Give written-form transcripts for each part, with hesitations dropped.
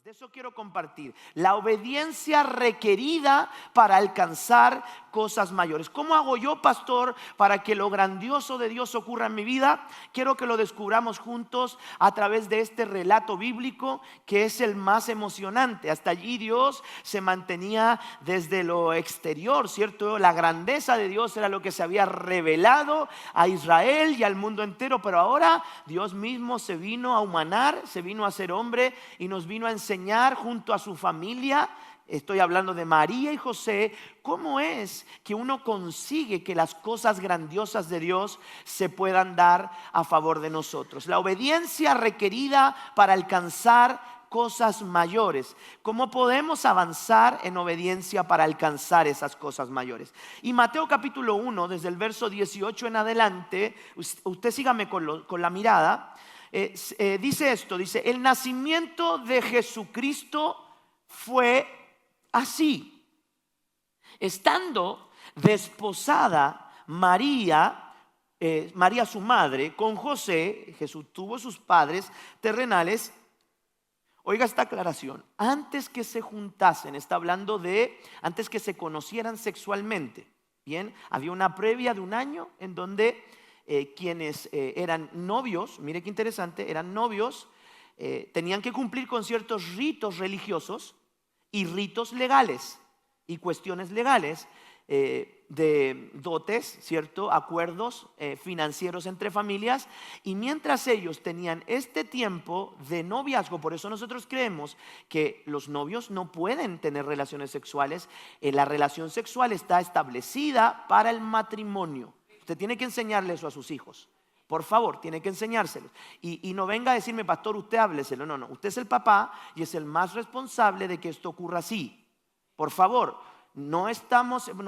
De eso quiero compartir. La obediencia requerida para alcanzar cosas mayores. ¿Cómo hago yo, pastor, para que lo grandioso de Dios ocurra en mi vida? Quiero que lo descubramos juntos a través de este relato bíblico que es el más emocionante. Hasta allí Dios se mantenía desde lo exterior, ¿cierto? La grandeza de Dios era lo que se había revelado a Israel y al mundo entero. Pero ahora Dios mismo se vino a humanar, se vino a ser hombre y nos vino a enseñar junto a su familia. Estoy hablando de María y José. ¿Cómo es que uno consigue que las cosas grandiosas de Dios se puedan dar a favor de nosotros? La obediencia requerida para alcanzar cosas mayores. ¿Cómo podemos avanzar en obediencia para alcanzar esas cosas mayores? Y Mateo capítulo 1, desde el verso 18 en adelante, usted sígame con la mirada. Dice esto, dice: el nacimiento de Jesucristo fue así. Estando desposada María su madre con José, Jesús tuvo sus padres terrenales. Oiga esta aclaración: antes que se juntasen, está hablando de antes que se conocieran sexualmente. Bien, había una previa de un año en donde quienes eran novios, mire qué interesante, eran novios, tenían que cumplir con ciertos ritos religiosos y ritos legales y cuestiones legales de dotes, ¿cierto? Acuerdos financieros entre familias. Y mientras ellos tenían este tiempo de noviazgo, por eso nosotros creemos que los novios no pueden tener relaciones sexuales. La relación sexual está establecida para el matrimonio. Usted tiene que enseñarle eso a sus hijos. Por favor, tiene que enseñárselos. Y no venga a decirme: pastor, usted hábleselo. No, usted es el papá y es el más responsable de que esto ocurra así. Por favor, no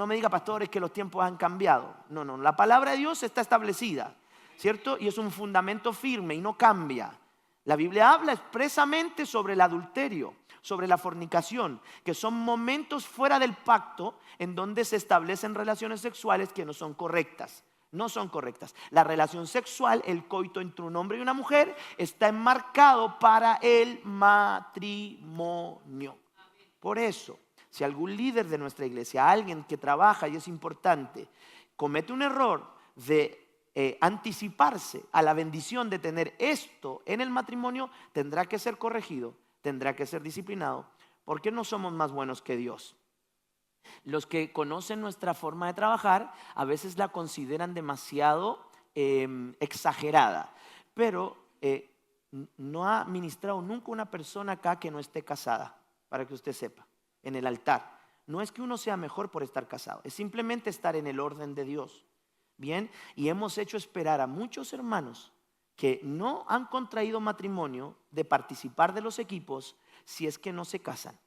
me diga: pastor, es que los tiempos han cambiado. No, la palabra de Dios está establecida, ¿cierto? Y es un fundamento firme y no cambia. La Biblia habla expresamente sobre el adulterio, sobre la fornicación, que son momentos fuera del pacto en donde se establecen relaciones sexuales que no son correctas. No son correctas. La relación sexual, el coito entre un hombre y una mujer, está enmarcado para el matrimonio. Por eso, si algún líder de nuestra iglesia, alguien que trabaja y es importante, comete un error de anticiparse a la bendición de tener esto en el matrimonio, tendrá que ser corregido, tendrá que ser disciplinado, porque no somos más buenos que Dios. Los que conocen nuestra forma de trabajar a veces la consideran demasiado exagerada, pero no ha ministrado nunca una persona acá que no esté casada, para que usted sepa, en el altar. No es que uno sea mejor por estar casado, es simplemente estar en el orden de Dios. Bien, y hemos hecho esperar a muchos hermanos que no han contraído matrimonio de participar de los equipos si es que no se casan.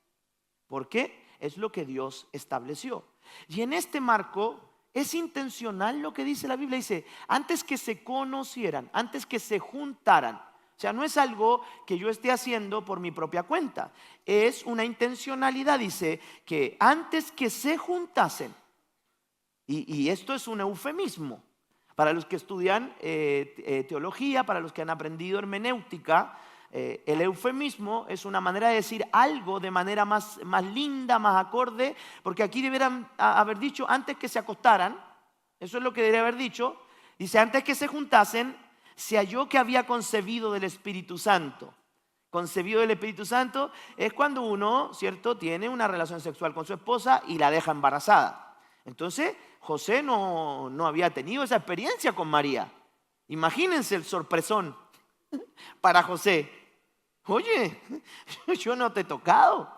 ¿Por qué? Es lo que Dios estableció. Y en este marco es intencional lo que dice la Biblia. Dice: antes que se conocieran, antes que se juntaran. O sea, no es algo que yo esté haciendo por mi propia cuenta. Es una intencionalidad. Dice que antes que se juntasen. Y esto es un eufemismo. Para los que estudian teología, para los que han aprendido hermenéutica, el eufemismo es una manera de decir algo de manera más linda, más acorde, porque aquí deberían haber dicho antes que se acostaran. Eso es lo que debería haber dicho. Dice: antes que se juntasen, se halló que había concebido del Espíritu Santo. Concebido del Espíritu Santo es cuando uno, ¿cierto?, tiene una relación sexual con su esposa y la deja embarazada. Entonces José no había tenido esa experiencia con María. Imagínense el sorpresón para José. Oye, yo no te he tocado.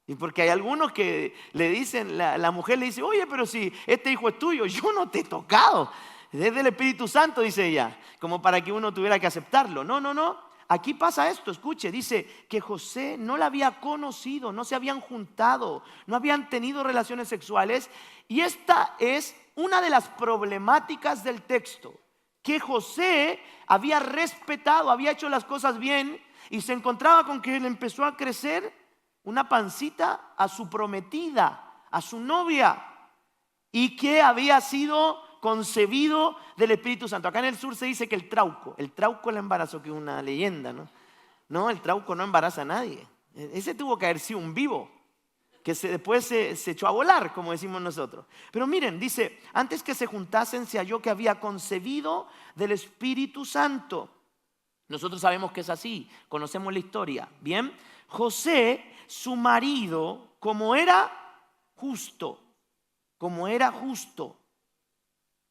Y porque hay algunos que le dicen, la mujer le dice: oye, pero si este hijo es tuyo, yo no te he tocado. Es del Espíritu Santo, dice ella, como para que uno tuviera que aceptarlo. No. Aquí pasa esto, escuche, dice que José no la había conocido, no se habían juntado, no habían tenido relaciones sexuales. Y esta es una de las problemáticas del texto, que José había respetado, había hecho las cosas bien, y se encontraba con que le empezó a crecer una pancita a su prometida, a su novia, y que había sido concebido del Espíritu Santo. Acá en el sur se dice que el trauco la embarazó, que es una leyenda, ¿no? No, el trauco no embaraza a nadie. Ese tuvo que haber sido un vivo, que después se echó a volar, como decimos nosotros. Pero miren, dice, antes que se juntasen se halló que había concebido del Espíritu Santo. Nosotros sabemos que es así, conocemos la historia. Bien, José, su marido, como era justo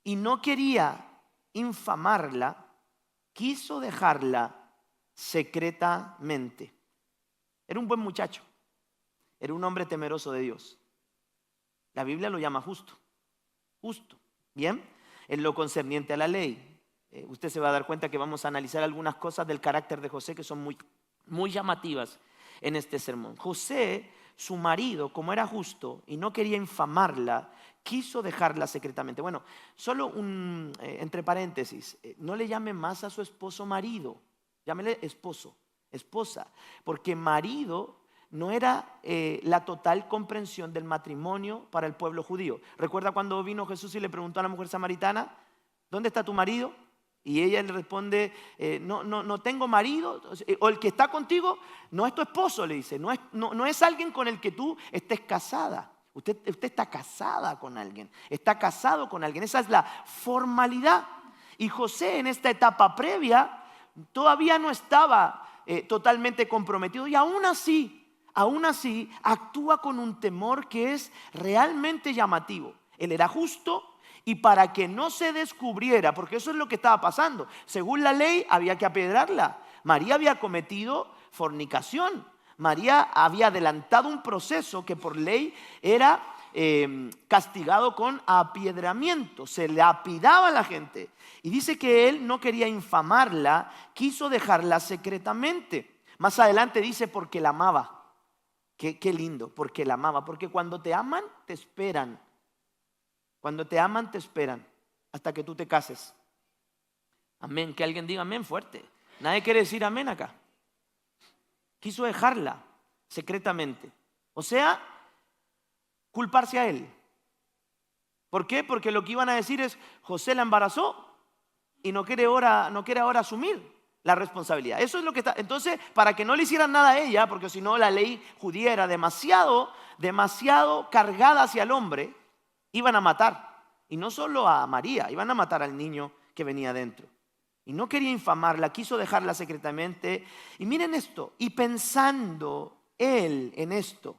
y no quería infamarla, quiso dejarla secretamente. Era un buen muchacho, era un hombre temeroso de Dios. La Biblia lo llama justo, bien, en lo concerniente a la ley. Usted se va a dar cuenta que vamos a analizar algunas cosas del carácter de José que son muy llamativas en este sermón. José, su marido, como era justo y no quería infamarla, quiso dejarla secretamente. Bueno, solo entre paréntesis, no le llame más a su esposo marido, llámele esposo, esposa, porque marido no era la total comprensión del matrimonio para el pueblo judío. ¿Recuerda cuando vino Jesús y le preguntó a la mujer samaritana, ¿dónde está tu marido? Y ella le responde, no tengo marido, o el que está contigo no es tu esposo, le dice, no es alguien con el que tú estés casada. Usted está casada con alguien, está casado con alguien, esa es la formalidad. Y José en esta etapa previa todavía no estaba totalmente comprometido y aún así actúa con un temor que es realmente llamativo. Él era justo. Y para que no se descubriera, porque eso es lo que estaba pasando, según la ley había que apedrearla. María había cometido fornicación. María había adelantado un proceso que por ley era castigado con apedreamiento. Se lapidaba a la gente. Y dice que él no quería infamarla, quiso dejarla secretamente. Más adelante dice porque la amaba. Qué lindo, porque la amaba. Porque cuando te aman, te esperan. Cuando te aman, te esperan hasta que tú te cases. Amén. Que alguien diga amén fuerte. Nadie quiere decir amén acá. Quiso dejarla secretamente. O sea, culparse a él. ¿Por qué? Porque lo que iban a decir es, José la embarazó y no quiere ahora asumir la responsabilidad. Eso es lo que está. Entonces, para que no le hicieran nada a ella, porque si no la ley judía era demasiado cargada hacia el hombre, iban a matar, y no solo a María, iban a matar al niño que venía dentro. Y no quería infamarla, quiso dejarla secretamente. Y miren esto, y pensando él en esto,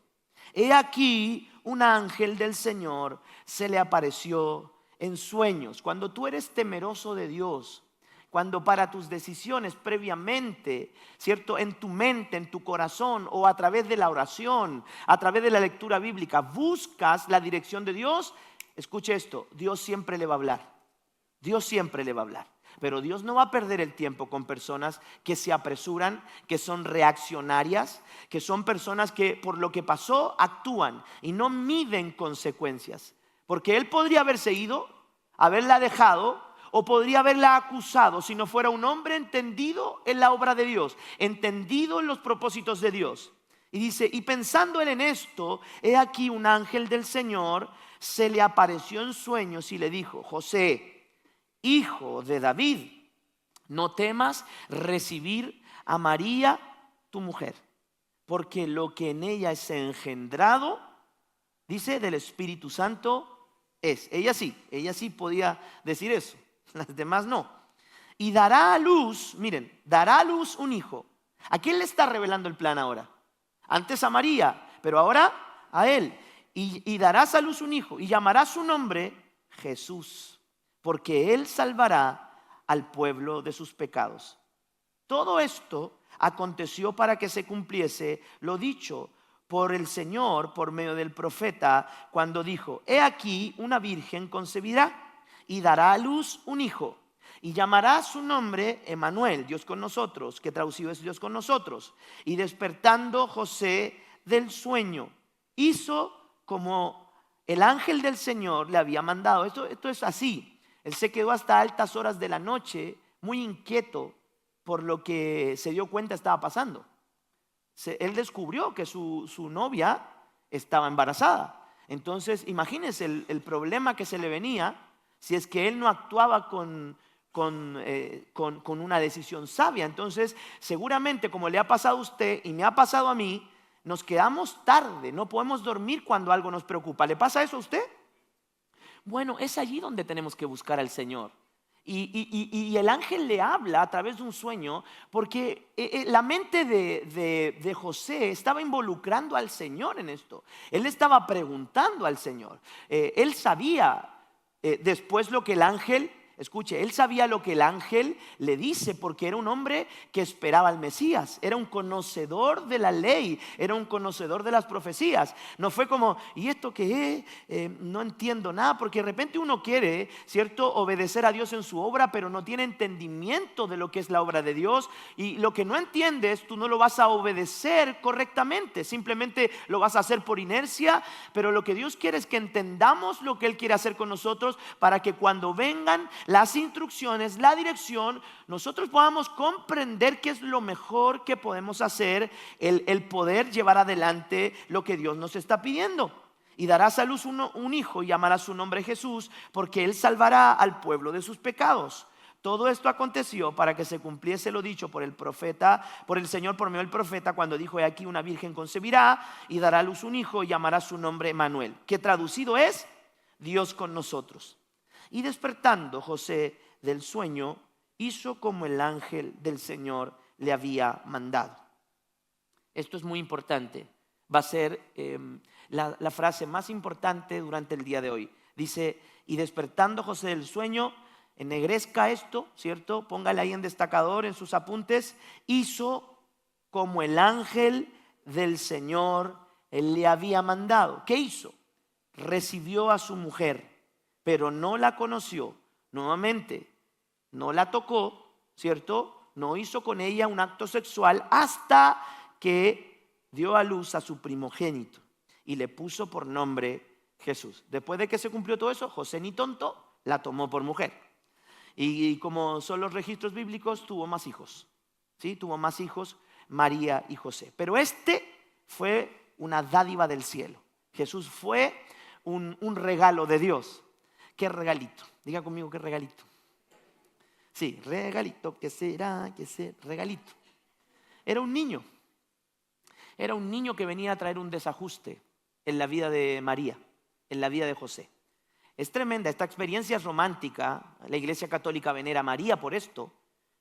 he aquí un ángel del Señor se le apareció en sueños. Cuando tú eres temeroso de Dios, cuando para tus decisiones previamente, ¿cierto? En tu mente, en tu corazón o a través de la oración, a través de la lectura bíblica, buscas la dirección de Dios, escuche esto, Dios siempre le va a hablar. Dios siempre le va a hablar. Pero Dios no va a perder el tiempo con personas que se apresuran, que son reaccionarias, que son personas que por lo que pasó actúan y no miden consecuencias. Porque Él podría haberse ido, haberla dejado, o podría haberla acusado si no fuera un hombre entendido en la obra de Dios, entendido en los propósitos de Dios. Y dice, y pensando él en esto, he aquí un ángel del Señor se le apareció en sueños y le dijo, José, hijo de David, no temas recibir a María, tu mujer, porque lo que en ella es engendrado, dice, del Espíritu Santo es. Ella sí podía decir eso. Las demás no. Y dará a luz, miren, dará a luz un hijo. ¿A quién le está revelando el plan ahora? Antes a María, pero ahora a él. Y darás a luz un hijo y llamará su nombre Jesús, porque él salvará al pueblo de sus pecados. Todo esto aconteció para que se cumpliese lo dicho por el Señor por medio del profeta cuando dijo, he aquí una virgen concebirá y dará a luz un hijo y llamará su nombre Emmanuel, Dios con nosotros, que traducido es Dios con nosotros. Y despertando José del sueño, hizo como el ángel del Señor le había mandado. Esto es así. Él se quedó hasta altas horas de la noche muy inquieto por lo que se dio cuenta estaba pasando. Él descubrió que su novia estaba embarazada. Entonces imagínense el problema que se le venía si es que él no actuaba con una decisión sabia. Entonces seguramente como le ha pasado a usted y me ha pasado a mí, nos quedamos tarde, no podemos dormir cuando algo nos preocupa. ¿Le pasa eso a usted? Bueno, es allí donde tenemos que buscar al Señor. Y el ángel le habla a través de un sueño, porque la mente de José estaba involucrando al Señor en esto. Él estaba preguntando al Señor. Él sabía después lo que el ángel... Escuche, él sabía lo que el ángel le dice, porque era un hombre que esperaba al Mesías, era un conocedor de la ley, era un conocedor de las profecías. No fue como, ¿y esto qué es? No entiendo nada, porque de repente uno quiere, ¿cierto?, obedecer a Dios en su obra, pero no tiene entendimiento de lo que es la obra de Dios, y lo que no entiendes, tú no lo vas a obedecer correctamente, simplemente lo vas a hacer por inercia. Pero lo que Dios quiere es que entendamos lo que Él quiere hacer con nosotros, para que cuando vengan las instrucciones, la dirección, nosotros podamos comprender qué es lo mejor que podemos hacer, el poder llevar adelante lo que Dios nos está pidiendo. Y darás a luz un hijo y llamarás su nombre Jesús, porque él salvará al pueblo de sus pecados. Todo esto aconteció para que se cumpliese lo dicho por el profeta, por el Señor por medio del profeta, cuando dijo: he aquí una virgen concebirá y dará a luz un hijo y llamará su nombre Emmanuel, que traducido es Dios con nosotros. Y despertando José del sueño, hizo como el ángel del Señor le había mandado. Esto es muy importante. Va a ser la frase más importante durante el día de hoy. Dice: y despertando José del sueño, ennegrezca esto, ¿cierto? Póngale ahí en destacador en sus apuntes. Hizo como el ángel del Señor él le había mandado. ¿Qué hizo? Recibió a su mujer, pero no la conoció. Nuevamente, no la tocó, ¿cierto? No hizo con ella un acto sexual hasta que dio a luz a su primogénito y le puso por nombre Jesús. Después de que se cumplió todo eso, José, ni tonto, la tomó por mujer. Y como son los registros bíblicos, tuvo más hijos. ¿Sí? Tuvo más hijos, María y José. Pero este fue una dádiva del cielo. Jesús fue un regalo de Dios. ¿Qué regalito? Diga conmigo, ¿qué regalito? Sí, regalito, ¿qué será? ¿Qué será? Regalito. Era un niño. Era un niño que venía a traer un desajuste en la vida de María, en la vida de José. Es tremenda, esta experiencia es romántica. La Iglesia Católica venera a María por esto,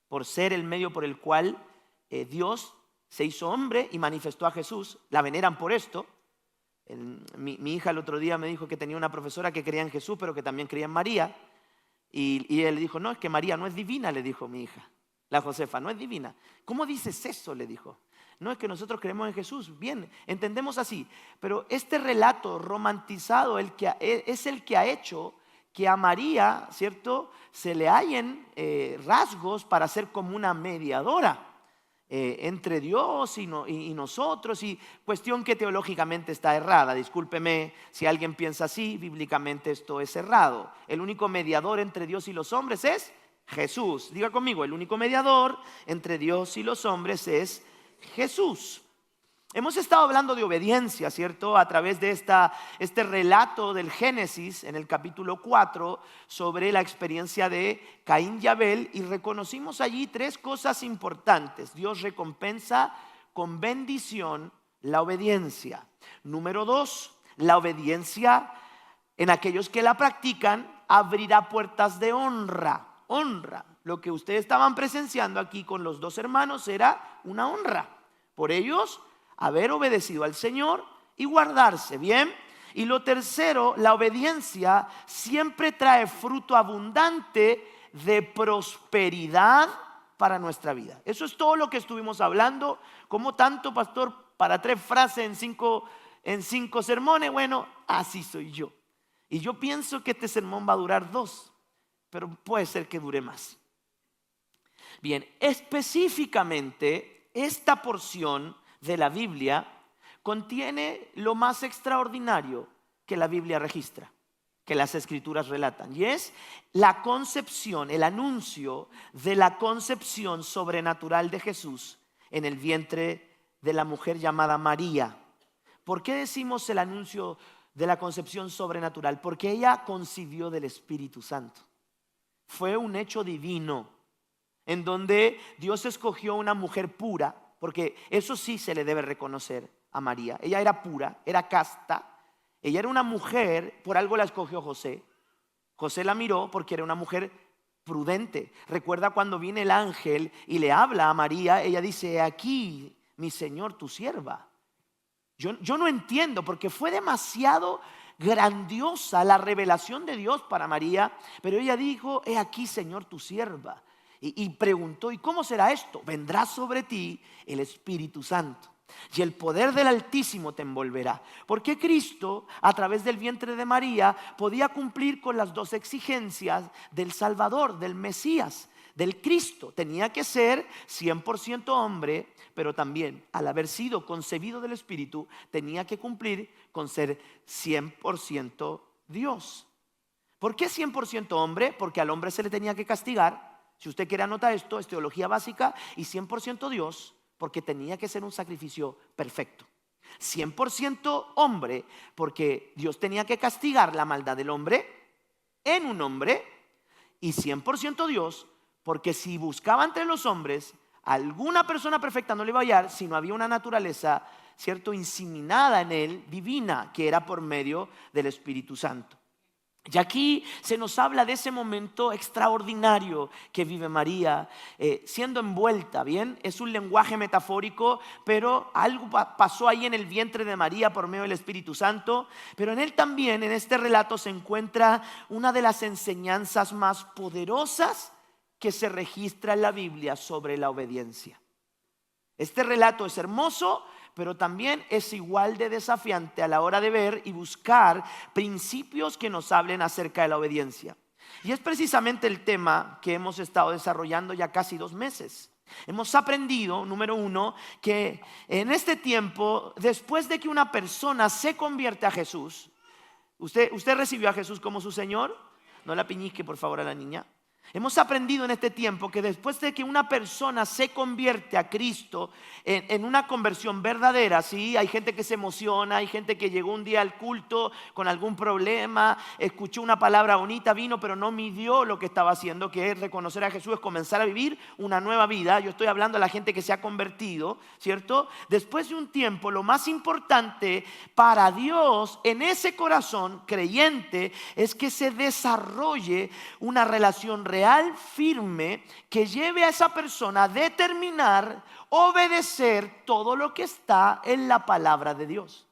por ser el medio por el cual Dios se hizo hombre y manifestó a Jesús. La veneran por esto. Mi hija el otro día me dijo que tenía una profesora que creía en Jesús, pero que también creía en María. Y él dijo: no, es que María no es divina, le dijo mi hija. La Josefa no es divina. ¿Cómo dices eso?, le dijo. No, es que nosotros creemos en Jesús. Bien, entendemos así. Pero este relato romantizado es el que ha hecho que a María, ¿cierto?, se le hallen rasgos para ser como una mediadora entre Dios y nosotros, y cuestión que teológicamente está errada. Discúlpeme si alguien piensa así, bíblicamente esto es errado. El único mediador entre Dios y los hombres es Jesús. Diga conmigo, el único mediador entre Dios y los hombres es Jesús. Hemos estado hablando de obediencia, ¿cierto? A través de este relato del Génesis en el capítulo 4 sobre la experiencia de Caín y Abel, y reconocimos allí tres cosas importantes. Dios recompensa con bendición la obediencia. Número 2, la obediencia en aquellos que la practican abrirá puertas de honra. Honra. Lo que ustedes estaban presenciando aquí con los dos hermanos era una honra. Por ellos haber obedecido al Señor y guardarse, ¿bien? Y lo tercero, la obediencia siempre trae fruto abundante de prosperidad para nuestra vida. Eso es todo lo que estuvimos hablando. ¿Cómo tanto, pastor, para 3 frases en cinco sermones? Bueno, así soy yo. Y yo pienso que este sermón va a durar 2, pero puede ser que dure más. Bien, específicamente esta porción de la Biblia contiene lo más extraordinario que la Biblia registra, que las Escrituras relatan, y es la concepción, el anuncio de la concepción sobrenatural de Jesús en el vientre de la mujer llamada María. ¿Por qué decimos el anuncio de la concepción sobrenatural? Porque ella concibió del Espíritu Santo. Fue un hecho divino en donde Dios escogió una mujer pura, porque eso sí se le debe reconocer a María. Ella era pura, era casta, ella era una mujer, por algo la escogió José. José la miró porque era una mujer prudente. Recuerda cuando viene el ángel y le habla a María, ella dice: aquí, mi Señor, tu sierva. Yo no entiendo, porque fue demasiado grandiosa la revelación de Dios para María, pero ella dijo: he aquí, Señor, tu sierva. Y preguntó: ¿y cómo será esto? Vendrá sobre ti el Espíritu Santo y el poder del Altísimo te envolverá. Porque Cristo, a través del vientre de María, podía cumplir con las dos exigencias del Salvador, del Mesías, del Cristo. Tenía que ser 100% hombre, pero también, al haber sido concebido del Espíritu, tenía que cumplir con ser 100% Dios. ¿Por qué 100% hombre? Porque al hombre se le tenía que castigar. Si usted quiere anotar esto, es teología básica. Y 100% Dios, porque tenía que ser un sacrificio perfecto. 100% hombre, porque Dios tenía que castigar la maldad del hombre en un hombre. Y 100% Dios, porque si buscaba entre los hombres alguna persona perfecta, no le iba a hallar, sino había una naturaleza, cierto, inseminada en él, divina, que era por medio del Espíritu Santo. Y aquí se nos habla de ese momento extraordinario que vive María, siendo envuelta, ¿bien? Es un lenguaje metafórico, pero algo pasó ahí en el vientre de María por medio del Espíritu Santo. Pero en él también, en este relato, se encuentra una de las enseñanzas más poderosas que se registra en la Biblia sobre la obediencia. Este relato es hermoso, pero también es igual de desafiante a la hora de ver y buscar principios que nos hablen acerca de la obediencia. Y es precisamente el tema que hemos estado desarrollando ya casi 2 meses. Hemos aprendido, número 1, que en este tiempo, después de que una persona se convierte a Jesús, ¿usted recibió a Jesús como su Señor? No la piñisque, por favor, a la niña. Hemos aprendido en este tiempo que después de que una persona se convierte a Cristo en una conversión verdadera, ¿sí? Hay gente que se emociona, hay gente que llegó un día al culto con algún problema, escuchó una palabra bonita, vino, pero no midió lo que estaba haciendo, que es reconocer a Jesús, es comenzar a vivir una nueva vida. Yo estoy hablando de la gente que se ha convertido, ¿cierto? Después de un tiempo, lo más importante para Dios en ese corazón creyente es que se desarrolle una relación real, firme, que lleve a esa persona a determinar obedecer todo lo que está en la palabra de Dios.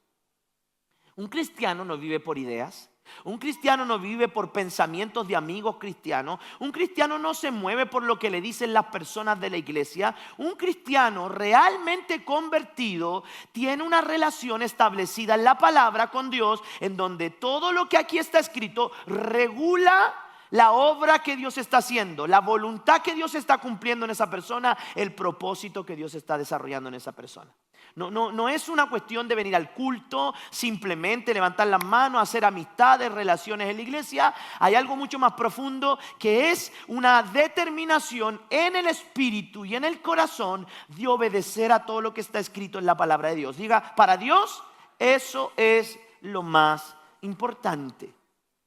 Un cristiano no vive por ideas. Un cristiano no vive por pensamientos de amigos cristianos. Un cristiano no se mueve por lo que le dicen las personas de la iglesia. Un cristiano realmente convertido tiene una relación establecida en la palabra con Dios, en donde todo lo que aquí está escrito regula la obra que Dios está haciendo, la voluntad que Dios está cumpliendo en esa persona, el propósito que Dios está desarrollando en esa persona. No es una cuestión de venir al culto, simplemente levantar las manos, hacer amistades, relaciones en la iglesia. Hay algo mucho más profundo, que es una determinación en el espíritu y en el corazón de obedecer a todo lo que está escrito en la palabra de Dios. Diga: para Dios eso es lo más importante.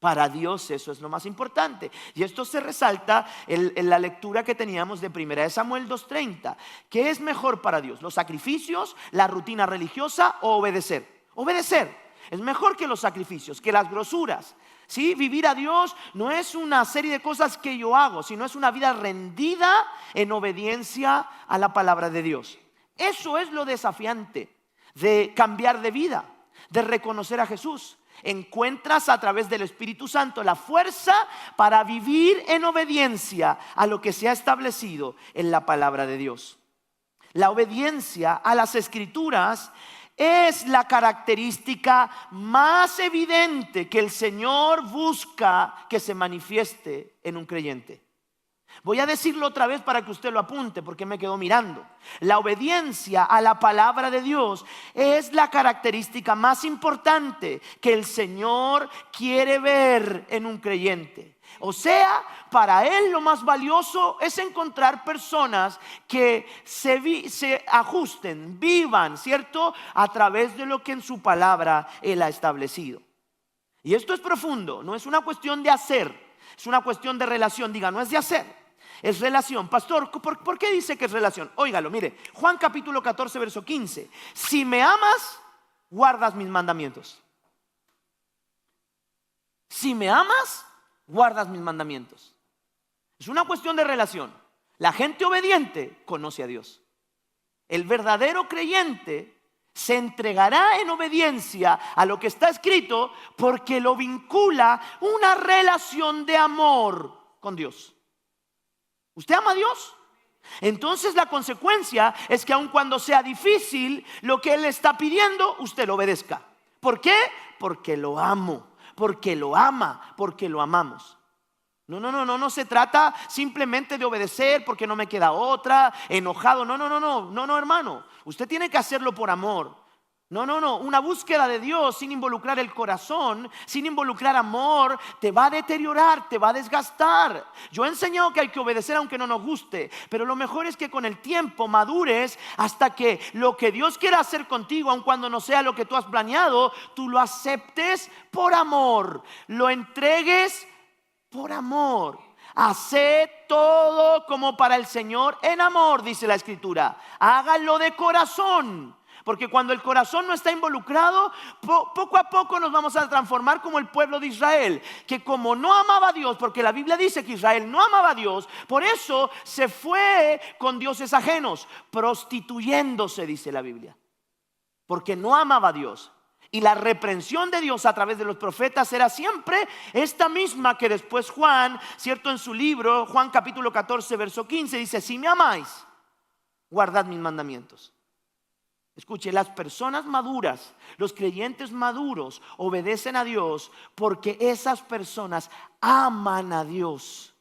Para Dios eso es lo más importante. Y esto se resalta en la lectura que teníamos de 1 Samuel 2:30. ¿Qué es mejor para Dios? ¿Los sacrificios, la rutina religiosa o obedecer? Obedecer es mejor que los sacrificios, que las grosuras. ¿Sí? Vivir a Dios no es una serie de cosas que yo hago, sino es una vida rendida en obediencia a la palabra de Dios. Eso es lo desafiante de cambiar de vida, de reconocer a Jesús. Encuentras a través del Espíritu Santo la fuerza para vivir en obediencia a lo que se ha establecido en la palabra de Dios. La obediencia a las Escrituras es la característica más evidente que el Señor busca que se manifieste en un creyente. Voy a decirlo otra vez para que usted lo apunte, porque me quedó mirando. La obediencia a la palabra de Dios es la característica más importante que el Señor quiere ver en un creyente. O sea, para Él lo más valioso es encontrar personas que se ajusten, vivan, ¿cierto?, a través de lo que en su palabra Él ha establecido. Y esto es profundo, no es una cuestión de hacer, es una cuestión de relación. Diga: no es de hacer. Es relación. Pastor, ¿por qué dice que es relación? Óigalo, mire, Juan capítulo 14, verso 15. Si me amas, guardas mis mandamientos. Si me amas, guardas mis mandamientos. Es una cuestión de relación. La gente obediente conoce a Dios. El verdadero creyente se entregará en obediencia a lo que está escrito porque lo vincula una relación de amor con Dios. ¿Usted ama a Dios? Entonces la consecuencia es que aun cuando sea difícil lo que Él está pidiendo, usted lo obedezca. ¿Por qué? Porque lo amo, porque lo ama, porque lo amamos. No se trata simplemente de obedecer porque no me queda otra, enojado. No, hermano. Usted tiene que hacerlo por amor. Una búsqueda de Dios sin involucrar el corazón, sin involucrar amor, te va a deteriorar, te va a desgastar. Yo he enseñado que hay que obedecer aunque no nos guste, pero lo mejor es que con el tiempo madures hasta que lo que Dios quiera hacer contigo, aun cuando no sea lo que tú has planeado, tú lo aceptes por amor, lo entregues por amor. Haced todo como para el Señor en amor, dice la Escritura. Háganlo de corazón. Porque cuando el corazón no está involucrado, poco a poco nos vamos a transformar como el pueblo de Israel, que como no amaba a Dios, porque la Biblia dice que Israel no amaba a Dios, por eso se fue con dioses ajenos, prostituyéndose, dice la Biblia, porque no amaba a Dios. Y la reprensión de Dios a través de los profetas era siempre esta misma que después Juan, cierto, en su libro, Juan capítulo 14, verso 15, dice: si me amáis, guardad mis mandamientos. Escuche, las personas maduras, los creyentes maduros obedecen a Dios porque esas personas aman a Dios.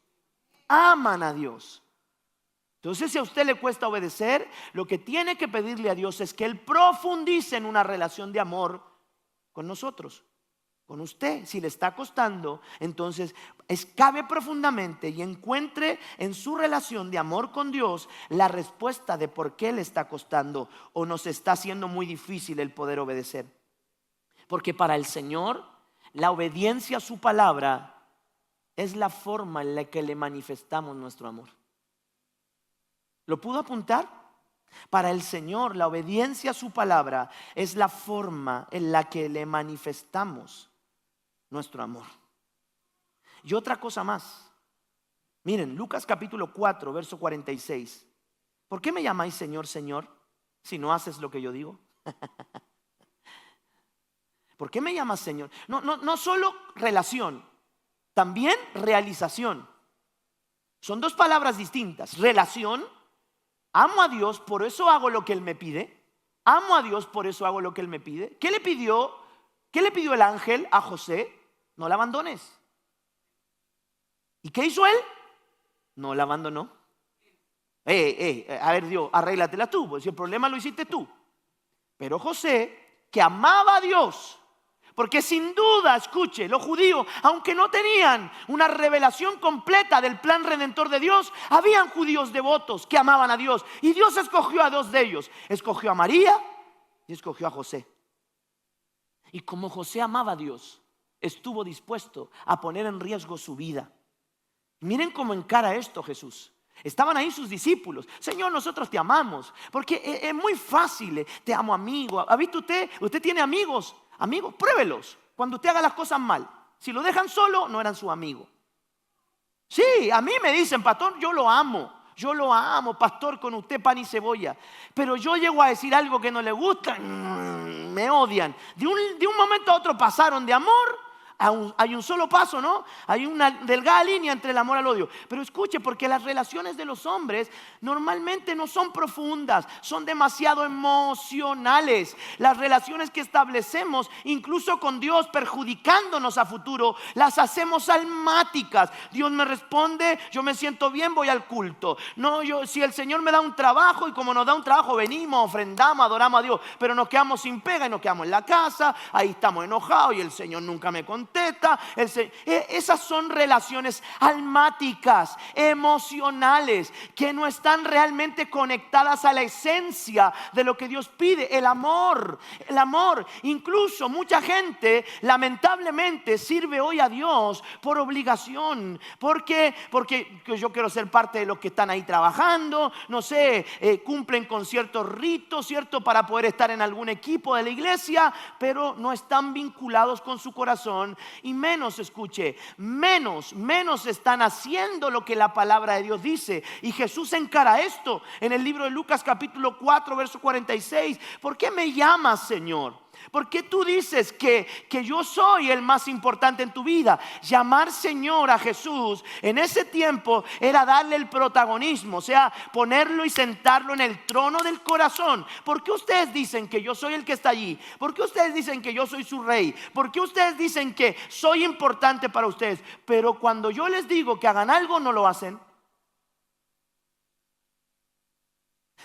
Aman a Dios. Entonces, si a usted le cuesta obedecer, lo que tiene que pedirle a Dios es que Él profundice en una relación de amor con nosotros, con usted. Si le está costando, entonces excave profundamente y encuentre en su relación de amor con Dios la respuesta de por qué le está costando o nos está haciendo muy difícil el poder obedecer. Porque para el Señor, la obediencia a su palabra es la forma en la que le manifestamos nuestro amor. ¿Lo pudo apuntar? Para el Señor, la obediencia a su palabra es la forma en la que le manifestamos nuestro amor. Y otra cosa más. Miren, Lucas capítulo 4, verso 46. ¿Por qué me llamáis Señor, Señor, si no haces lo que yo digo? ¿Por qué me llamas Señor? No solo relación, también realización. Son dos palabras distintas. Relación, amo a Dios, por eso hago lo que Él me pide. Amo a Dios, por eso hago lo que Él me pide. ¿Qué le pidió el ángel a José? No la abandones. ¿Y qué hizo él? No la abandonó. A ver, Dios, arréglatela tú, porque si el problema lo hiciste tú. Pero José, que amaba a Dios, porque sin duda, escuche, los judíos, aunque no tenían una revelación completa del plan redentor de Dios, habían judíos devotos que amaban a Dios. Y Dios escogió a dos de ellos. Escogió a María y escogió a José. Y como José amaba a Dios, estuvo dispuesto a poner en riesgo su vida. Miren cómo encara esto Jesús. Estaban ahí sus discípulos. Señor, nosotros te amamos. Porque es muy fácil. Te amo, amigo. ¿Ha visto usted? Usted tiene amigos. Amigos, pruébelos. Cuando usted haga las cosas mal. Si lo dejan solo, no eran su amigo. Sí, a mí me dicen, pastor, yo lo amo, pastor, con usted pan y cebolla. Pero yo llego a decir algo que no le gusta, me odian. De un momento a otro pasaron de amor hay un solo paso, ¿no? Hay una delgada línea entre el amor al odio. Pero escuche, porque las relaciones de los hombres normalmente no son profundas, son demasiado emocionales. Las relaciones que establecemos, incluso con Dios, perjudicándonos a futuro, las hacemos almáticas. Dios me responde, yo me siento bien, voy al culto. No, si el Señor me da un trabajo, y como nos da un trabajo, venimos, ofrendamos, adoramos a Dios, pero nos quedamos sin pega y nos quedamos en la casa, ahí estamos enojados y el Señor nunca me contesta. contesta. Esas son relaciones almáticas, emocionales, que no están realmente conectadas a la esencia de lo que Dios pide. El amor. Incluso mucha gente lamentablemente sirve hoy a Dios por obligación. Porque yo quiero ser parte de los que están ahí trabajando, no sé, cumplen con ciertos ritos, ¿cierto? Para poder estar en algún equipo de la iglesia, pero no están vinculados con su corazón. Y menos, escuche, menos están haciendo lo que la palabra de Dios dice. Y Jesús encara esto en el libro de Lucas capítulo 4 verso 46. ¿Por qué me llamas Señor? ¿Por qué tú dices que yo soy el más importante en tu vida? Llamar Señor a Jesús en ese tiempo era darle el protagonismo, o sea, ponerlo y sentarlo en el trono del corazón. ¿Por qué ustedes dicen que yo soy el que está allí? ¿Por qué ustedes dicen que yo soy su rey? ¿Por qué ustedes dicen que soy importante para ustedes? Pero cuando yo les digo que hagan algo, no lo hacen.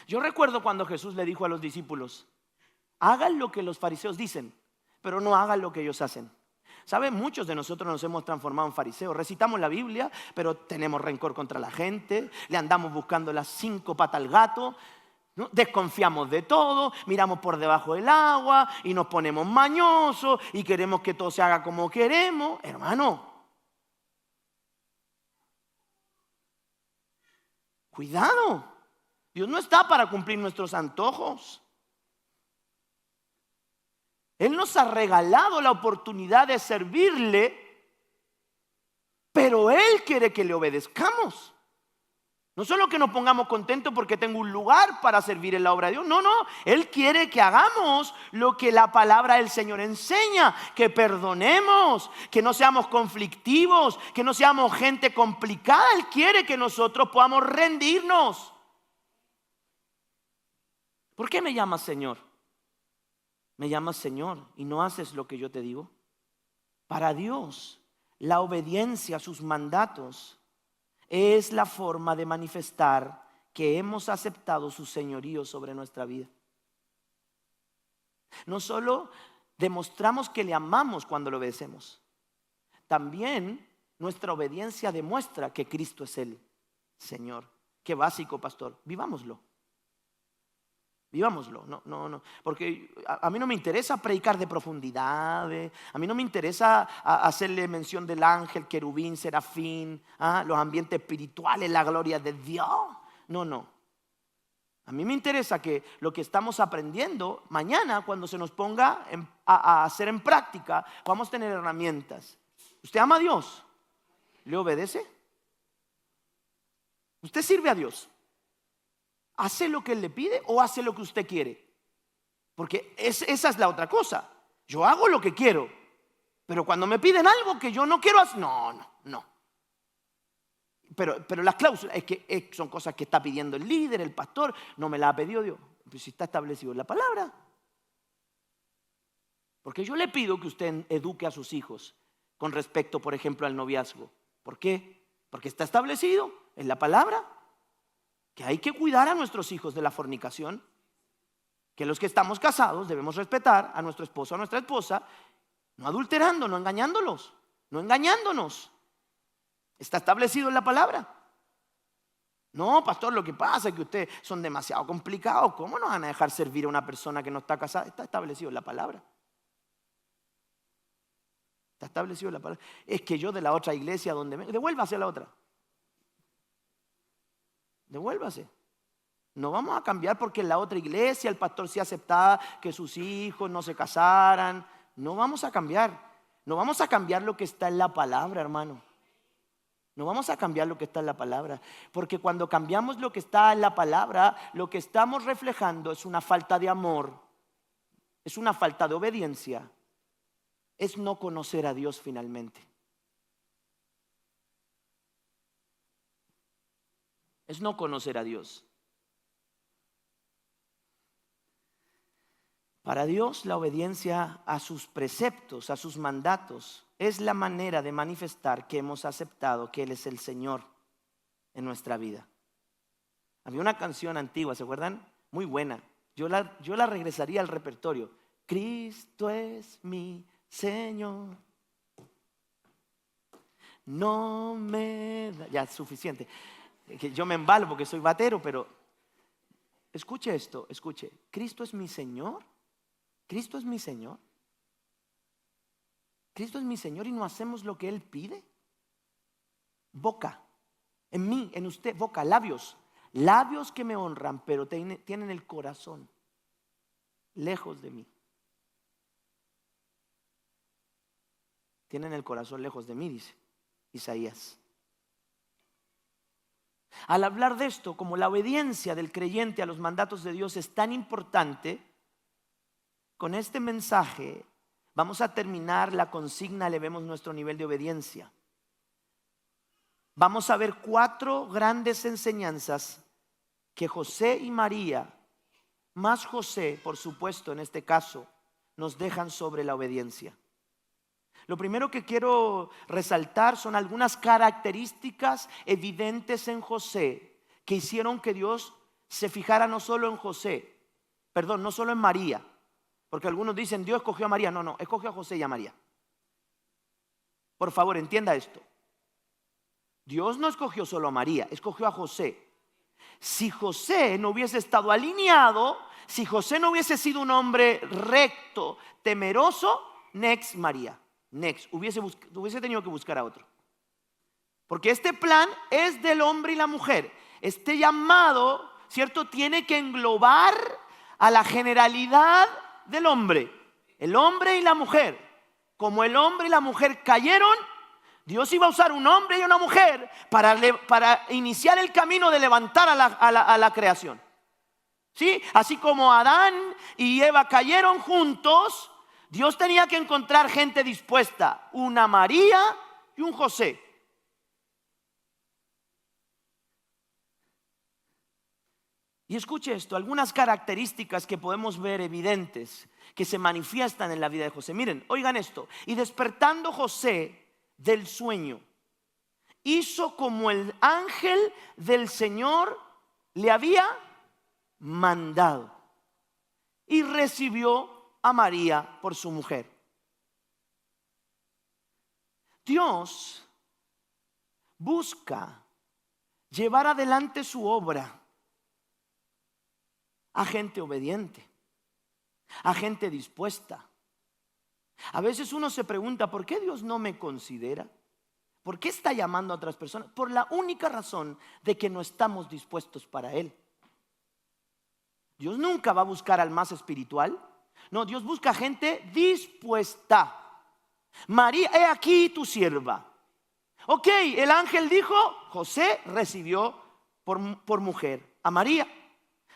Yo recuerdo cuando Jesús le dijo a los discípulos: hagan lo que los fariseos dicen, pero no hagan lo que ellos hacen. ¿Saben? Muchos de nosotros nos hemos transformado en fariseos. Recitamos la Biblia, pero tenemos rencor contra la gente. Le andamos buscando las 5 patas al gato, ¿no? Desconfiamos de todo, miramos por debajo del agua y nos ponemos mañosos y queremos que todo se haga como queremos. Hermano, cuidado. Dios no está para cumplir nuestros antojos. Él nos ha regalado la oportunidad de servirle, pero Él quiere que le obedezcamos. No solo que nos pongamos contentos porque tengo un lugar para servir en la obra de Dios. No, Él quiere que hagamos lo que la palabra del Señor enseña. Que perdonemos, que no seamos conflictivos, que no seamos gente complicada. Él quiere que nosotros podamos rendirnos. ¿Por qué me llamas Señor? Me llamas Señor y no haces lo que yo te digo. Para Dios, la obediencia a sus mandatos es la forma de manifestar que hemos aceptado su señorío sobre nuestra vida. No solo demostramos que le amamos cuando le obedecemos, también nuestra obediencia demuestra que Cristo es el Señor. Qué básico, pastor. Vivámoslo. Vivámoslo, no, porque a mí no me interesa predicar de profundidades, a mí no me interesa hacerle mención del ángel, querubín, serafín, los ambientes espirituales, la gloria de Dios. No. A mí me interesa que lo que estamos aprendiendo mañana, cuando se nos ponga a hacer en práctica, vamos a tener herramientas. ¿Usted ama a Dios? ¿Le obedece? ¿Usted sirve a Dios? ¿Hace lo que Él le pide o hace lo que usted quiere? Porque esa es la otra cosa. Yo hago lo que quiero, pero cuando me piden algo que yo no quiero hacer, no. Pero las cláusulas es que son cosas que está pidiendo el líder, el pastor. No me las ha pedido Dios. Pues si está establecido en la palabra. Porque yo le pido que usted eduque a sus hijos con respecto, por ejemplo, al noviazgo. ¿Por qué? Porque está establecido en la palabra que hay que cuidar a nuestros hijos de la fornicación, que los que estamos casados debemos respetar a nuestro esposo, a nuestra esposa, no adulterando, no engañándolos, no engañándonos. Está establecido en la palabra. No, pastor, lo que pasa es que ustedes son demasiado complicados. ¿Cómo nos van a dejar servir a una persona que no está casada? Está establecido en la palabra. Está establecido en la palabra. Es que yo de la otra iglesia donde devuélvase a la otra. Devuélvase. No vamos a cambiar porque en la otra iglesia el pastor sí aceptaba que sus hijos no se casaran. No vamos a cambiar. No vamos a cambiar lo que está en la palabra, hermano. No vamos a cambiar lo que está en la palabra. Porque cuando cambiamos lo que está en la palabra, lo que estamos reflejando es una falta de amor. Es una falta de obediencia. Es no conocer a Dios finalmente. Es no conocer a Dios. Para Dios, la obediencia a sus preceptos, a sus mandatos, es la manera de manifestar que hemos aceptado que Él es el Señor en nuestra vida. Había una canción antigua, ¿se acuerdan? Muy buena. Yo la regresaría al repertorio. Cristo es mi Señor. no me da. Ya es suficiente. Que yo me embalo porque soy batero, pero escuche esto, escuche. Cristo es mi Señor. Cristo es mi Señor. Cristo es mi Señor y no hacemos lo que Él pide. Boca, en mí, en usted, boca, labios. Labios que me honran, pero tienen el corazón lejos de mí. Tienen el corazón lejos de mí, dice Isaías. Al hablar de esto, como la obediencia del creyente a los mandatos de Dios es tan importante, con este mensaje vamos a terminar la consigna, elevemos nuestro nivel de obediencia. Vamos a ver 4 grandes enseñanzas que José y María, más José, por supuesto, en este caso, nos dejan sobre la obediencia. Lo primero que quiero resaltar son algunas características evidentes en José que hicieron que Dios se fijara no solo en José, perdón, no solo en María, porque algunos dicen Dios escogió a María. No, escogió a José y a María. Por favor, entienda esto. Dios no escogió solo a María, escogió a José. Si José no hubiese estado alineado, si José no hubiese sido un hombre recto, temeroso, next María, next, hubiese tenido que buscar a otro. Porque este plan es del hombre y la mujer. Este llamado, ¿cierto?, tiene que englobar a la generalidad del hombre. El hombre y la mujer. Como el hombre y la mujer cayeron, Dios iba a usar un hombre y una mujer para iniciar el camino de levantar a la creación. ¿Sí? Así como Adán y Eva cayeron juntos, Dios tenía que encontrar gente dispuesta, una María y un José. Y escuche esto, algunas características que podemos ver evidentes, que se manifiestan en la vida de José. Miren, oigan esto. Y despertando José del sueño, hizo como el ángel del Señor le había mandado y recibió a María por su mujer. Dios busca llevar adelante su obra a gente obediente, a gente dispuesta. A veces uno se pregunta, ¿por qué Dios no me considera? ¿Por qué está llamando a otras personas? Por la única razón de que no estamos dispuestos para Él. Dios nunca va a buscar al más espiritual. No, Dios busca gente dispuesta. María, he aquí tu sierva. Ok, el ángel dijo, José recibió por mujer a María.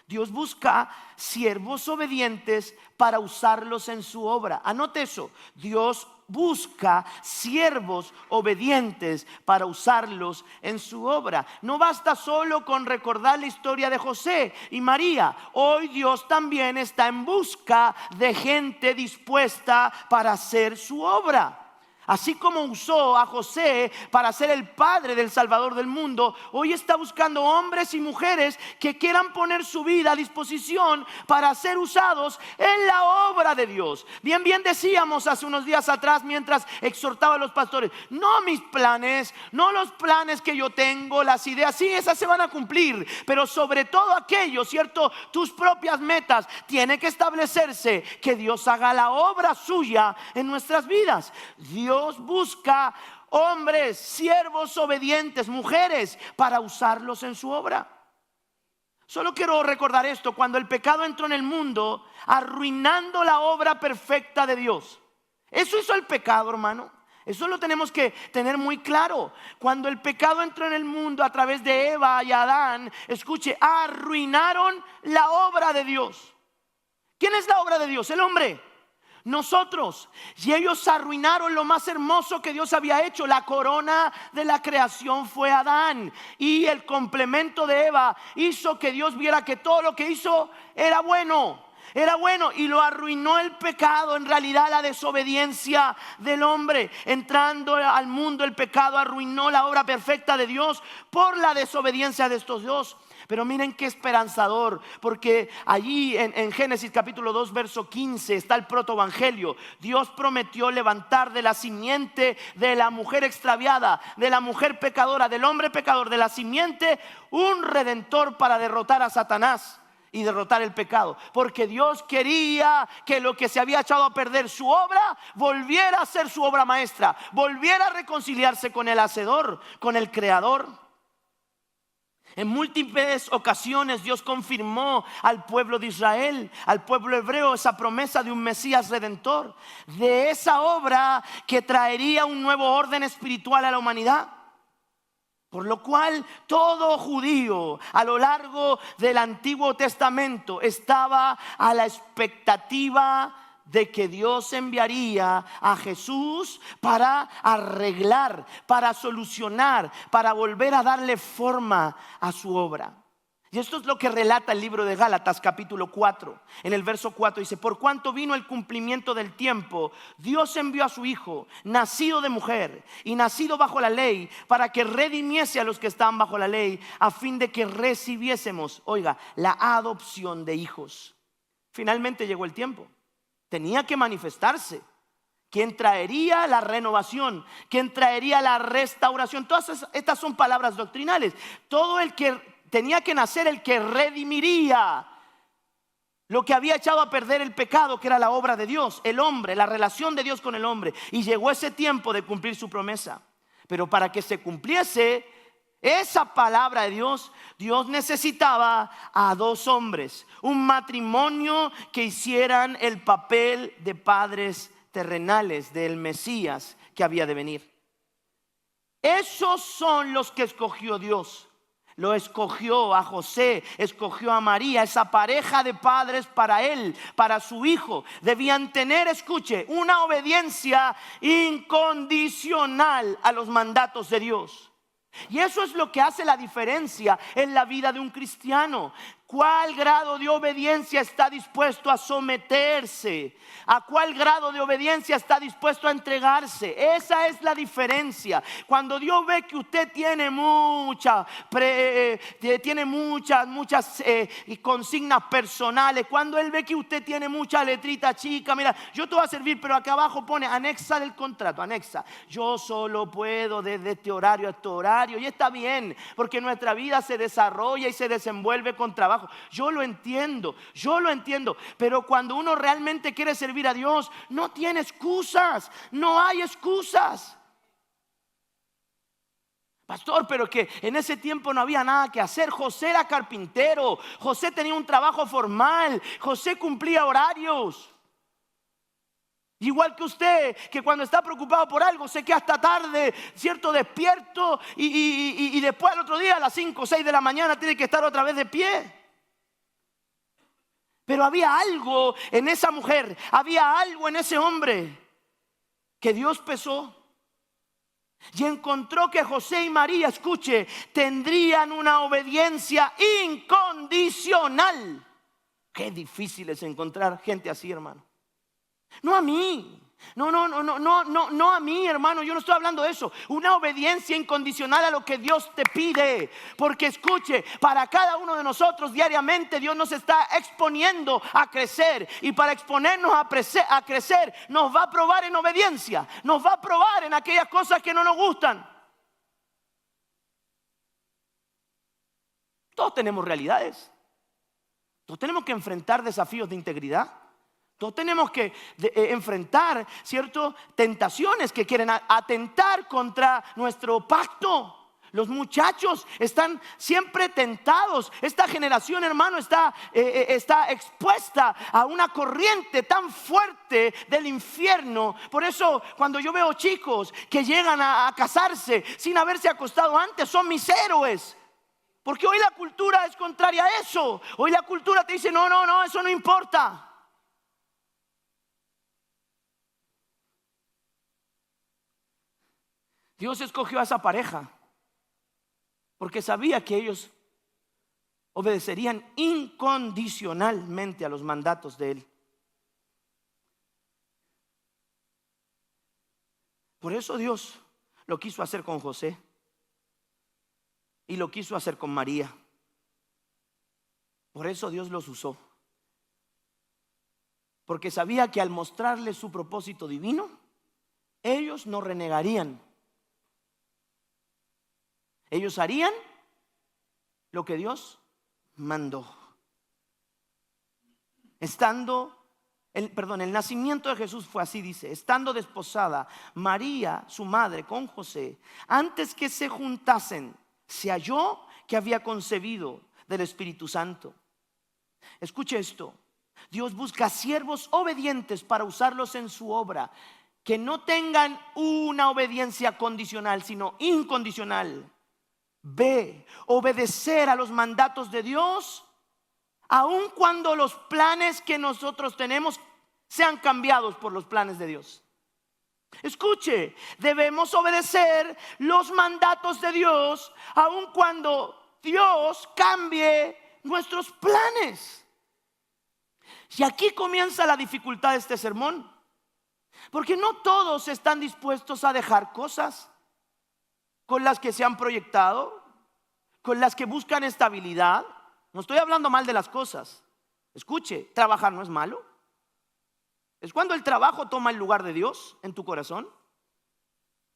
Dios busca siervos obedientes para usarlos en su obra. Anote eso. Dios busca siervos obedientes para usarlos en su obra. No basta solo con recordar la historia de José y María. Hoy Dios también está en busca de gente dispuesta para hacer su obra. Así como usó a José para ser el padre del Salvador del mundo, hoy está buscando hombres y mujeres que quieran poner su vida a disposición para ser usados en la obra de Dios. Bien decíamos hace unos días atrás mientras exhortaba a los pastores, no mis planes, no los planes que yo tengo, las ideas, sí, esas se van a cumplir, pero sobre todo aquello, ¿cierto? Tus propias metas, tiene que establecerse que Dios haga la obra suya en nuestras vidas. Dios busca hombres, siervos obedientes, mujeres, para usarlos en su obra. Solo quiero recordar esto: cuando el pecado entró en el mundo, arruinando la obra perfecta de Dios. Eso hizo el pecado, hermano. Eso lo tenemos que tener muy claro. Cuando el pecado entró en el mundo a través de Eva y Adán, escuche, arruinaron la obra de Dios. ¿Quién es la obra de Dios? El hombre. Nosotros. Y ellos arruinaron lo más hermoso que Dios había hecho. La corona de la creación fue Adán, y el complemento de Eva hizo que Dios viera que todo lo que hizo era bueno. Era bueno, y lo arruinó el pecado. En realidad, la desobediencia del hombre. Entrando al mundo, el pecado arruinó la obra perfecta de Dios por la desobediencia de estos dos. Pero miren qué esperanzador, porque allí en Génesis capítulo 2 verso 15 está el protoevangelio. Dios prometió levantar de la simiente de la mujer extraviada, de la mujer pecadora, del hombre pecador, de la simiente, un redentor para derrotar a Satanás y derrotar el pecado. Porque Dios quería que lo que se había echado a perder, su obra, volviera a ser su obra maestra, volviera a reconciliarse con el hacedor, con el creador. En múltiples ocasiones Dios confirmó al pueblo de Israel, al pueblo hebreo, esa promesa de un Mesías redentor, de esa obra que traería un nuevo orden espiritual a la humanidad. Por lo cual todo judío a lo largo del Antiguo Testamento estaba a la expectativa de que Dios enviaría a Jesús para arreglar, para solucionar, para volver a darle forma a su obra. Y esto es lo que relata el libro de Gálatas capítulo 4. En el verso 4 dice: por cuanto vino el cumplimiento del tiempo, Dios envió a su Hijo, nacido de mujer y nacido bajo la ley, para que redimiese a los que estaban bajo la ley, a fin de que recibiésemos, oiga, la adopción de hijos. Finalmente llegó el tiempo. Tenía que manifestarse quien traería la renovación, quien traería la restauración. Todas estas son palabras doctrinales. Todo el que tenía que nacer, el que redimiría lo que había echado a perder el pecado, que era la obra de Dios, el hombre, la relación de Dios con el hombre. Y llegó ese tiempo de cumplir su promesa. Pero para que se cumpliese esa palabra de Dios, Dios necesitaba a dos hombres, un matrimonio que hicieran el papel de padres terrenales del Mesías que había de venir. Esos son los que escogió Dios. Lo escogió a José, escogió a María, esa pareja de padres para él, para su hijo. Debían tener, escuche, una obediencia incondicional a los mandatos de Dios. Y eso es lo que hace la diferencia en la vida de un cristiano. ¿Cuál grado de obediencia está dispuesto a someterse? ¿A cuál grado de obediencia está dispuesto a entregarse? Esa es la diferencia. Cuando Dios ve que usted tiene muchas consignas personales, cuando Él ve que usted tiene mucha letrita chica, mira, yo te voy a servir, pero acá abajo pone anexa del contrato, anexa. Yo solo puedo desde este horario a este horario, y está bien, porque nuestra vida se desarrolla y se desenvuelve con trabajo. Yo lo entiendo, pero cuando uno realmente quiere servir a Dios, no tiene excusas, no hay excusas. Pastor, pero que en ese tiempo no había nada que hacer. José era carpintero, José tenía un trabajo formal, José cumplía horarios. Igual que usted, que cuando está preocupado por algo se queda hasta tarde, ¿cierto? Despierto y después al otro día a las 5 o 6 de la mañana tiene que estar otra vez de pie. Pero había algo en esa mujer, había algo en ese hombre que Dios pesó y encontró que José y María, escuche, tendrían una obediencia incondicional. Qué difícil es encontrar gente así, hermano. No a mí. No a mí, hermano, yo no estoy hablando de eso. Una obediencia incondicional a lo que Dios te pide. Porque escuche, para cada uno de nosotros diariamente Dios nos está exponiendo a crecer. Y para exponernos a crecer nos va a probar en obediencia. Nos va a probar en aquellas cosas que no nos gustan. Todos tenemos realidades. Todos tenemos que enfrentar desafíos de integridad. Todos tenemos que enfrentar, ¿cierto?, tentaciones que quieren atentar contra nuestro pacto. Los muchachos están siempre tentados. Esta generación, hermano, está expuesta a una corriente tan fuerte del infierno. Por eso, cuando yo veo chicos que llegan a casarse sin haberse acostado antes, son mis héroes. Porque hoy la cultura es contraria a eso. Hoy la cultura te dice, no, eso no importa. Dios escogió a esa pareja porque sabía que ellos obedecerían incondicionalmente a los mandatos de Él. Por eso Dios lo quiso hacer con José y lo quiso hacer con María. Por eso Dios los usó. Porque sabía que al mostrarles su propósito divino, ellos no renegarían. Ellos harían lo que Dios mandó. El nacimiento de Jesús fue así, dice: estando desposada María, su madre, con José, antes que se juntasen, se halló que había concebido del Espíritu Santo. Escuche esto: Dios busca siervos obedientes para usarlos en su obra, que no tengan una obediencia condicional, sino incondicional. Obedecer a los mandatos de Dios, aun cuando los planes que nosotros tenemos sean cambiados por los planes de Dios. Escuche, debemos obedecer los mandatos de Dios, aun cuando Dios cambie nuestros planes. Y aquí comienza la dificultad de este sermón, porque no todos están dispuestos a dejar cosas con las que se han proyectado, con las que buscan estabilidad. No estoy hablando mal de las cosas. Escuche, trabajar no es malo. Es cuando el trabajo toma el lugar de Dios en tu corazón.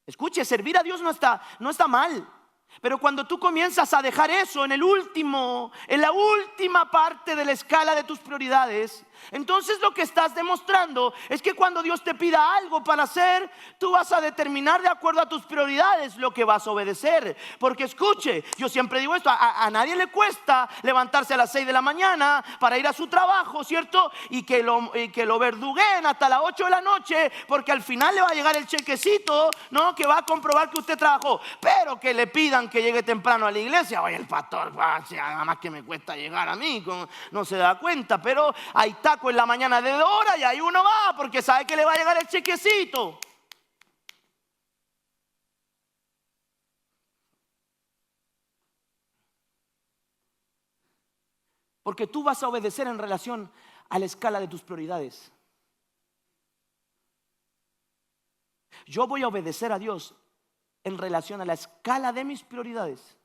Escuche, servir a Dios no está mal. Pero cuando tú comienzas a dejar eso en la última parte de la escala de tus prioridades, entonces lo que estás demostrando es que cuando Dios te pida algo para hacer, tú vas a determinar de acuerdo a tus prioridades lo que vas a obedecer. Porque escuche, yo siempre digo esto: a nadie le cuesta levantarse a las 6 de la mañana para ir a su trabajo, ¿cierto? Y que lo verdugueen hasta las 8 de la noche, porque al final le va a llegar el chequecito, ¿no?, que va a comprobar que usted trabajó. Pero que le pidan que llegue temprano a la iglesia, oye, el pastor, nada más que me cuesta llegar a mí, no se da cuenta. Pero hay taco en la mañana de 2 horas y ahí uno va porque sabe que le va a llegar el chequecito. Porque tú vas a obedecer en relación a la escala de tus prioridades. Yo voy a obedecer a Dios en relación a la escala de mis prioridades.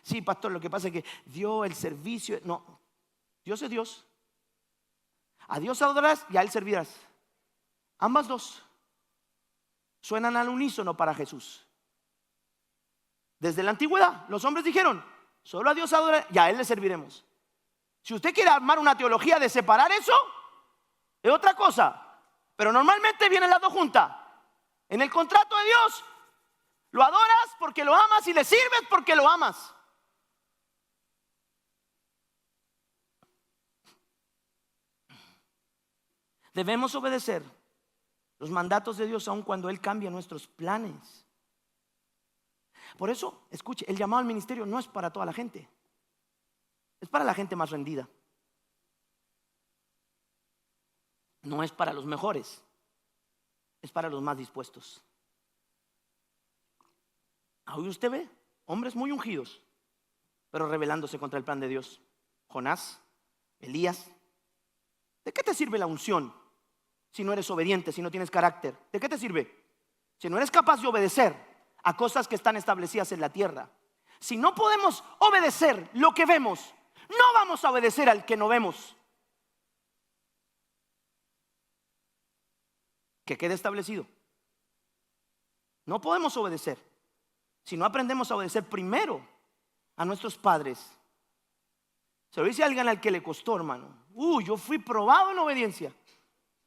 Sí, pastor, lo que pasa es que Dios, el servicio, no, Dios es Dios. A Dios adorarás y a Él servirás. Ambas dos suenan al unísono para Jesús. Desde la antigüedad los hombres dijeron: solo a Dios adorarás y a Él le serviremos. Si usted quiere armar una teología de separar eso, es otra cosa. Pero normalmente vienen las dos juntas. En el contrato de Dios, lo adoras porque lo amas y le sirves porque lo amas. Debemos obedecer los mandatos de Dios aun cuando Él cambia nuestros planes. Por eso, escuche, el llamado al ministerio no es para toda la gente. Es para la gente más rendida. No es para los mejores. Es para los más dispuestos. Hoy usted ve hombres muy ungidos, pero rebelándose contra el plan de Dios. Jonás, Elías. ¿De qué te sirve la unción si no eres obediente, si no tienes carácter? ¿De qué te sirve? Si no eres capaz de obedecer a cosas que están establecidas en la tierra. Si no podemos obedecer lo que vemos, no vamos a obedecer al que no vemos. Que quede establecido. No podemos obedecer si no aprendemos a obedecer primero a nuestros padres. Se lo dice a alguien al que le costó, hermano. Yo fui probado en obediencia.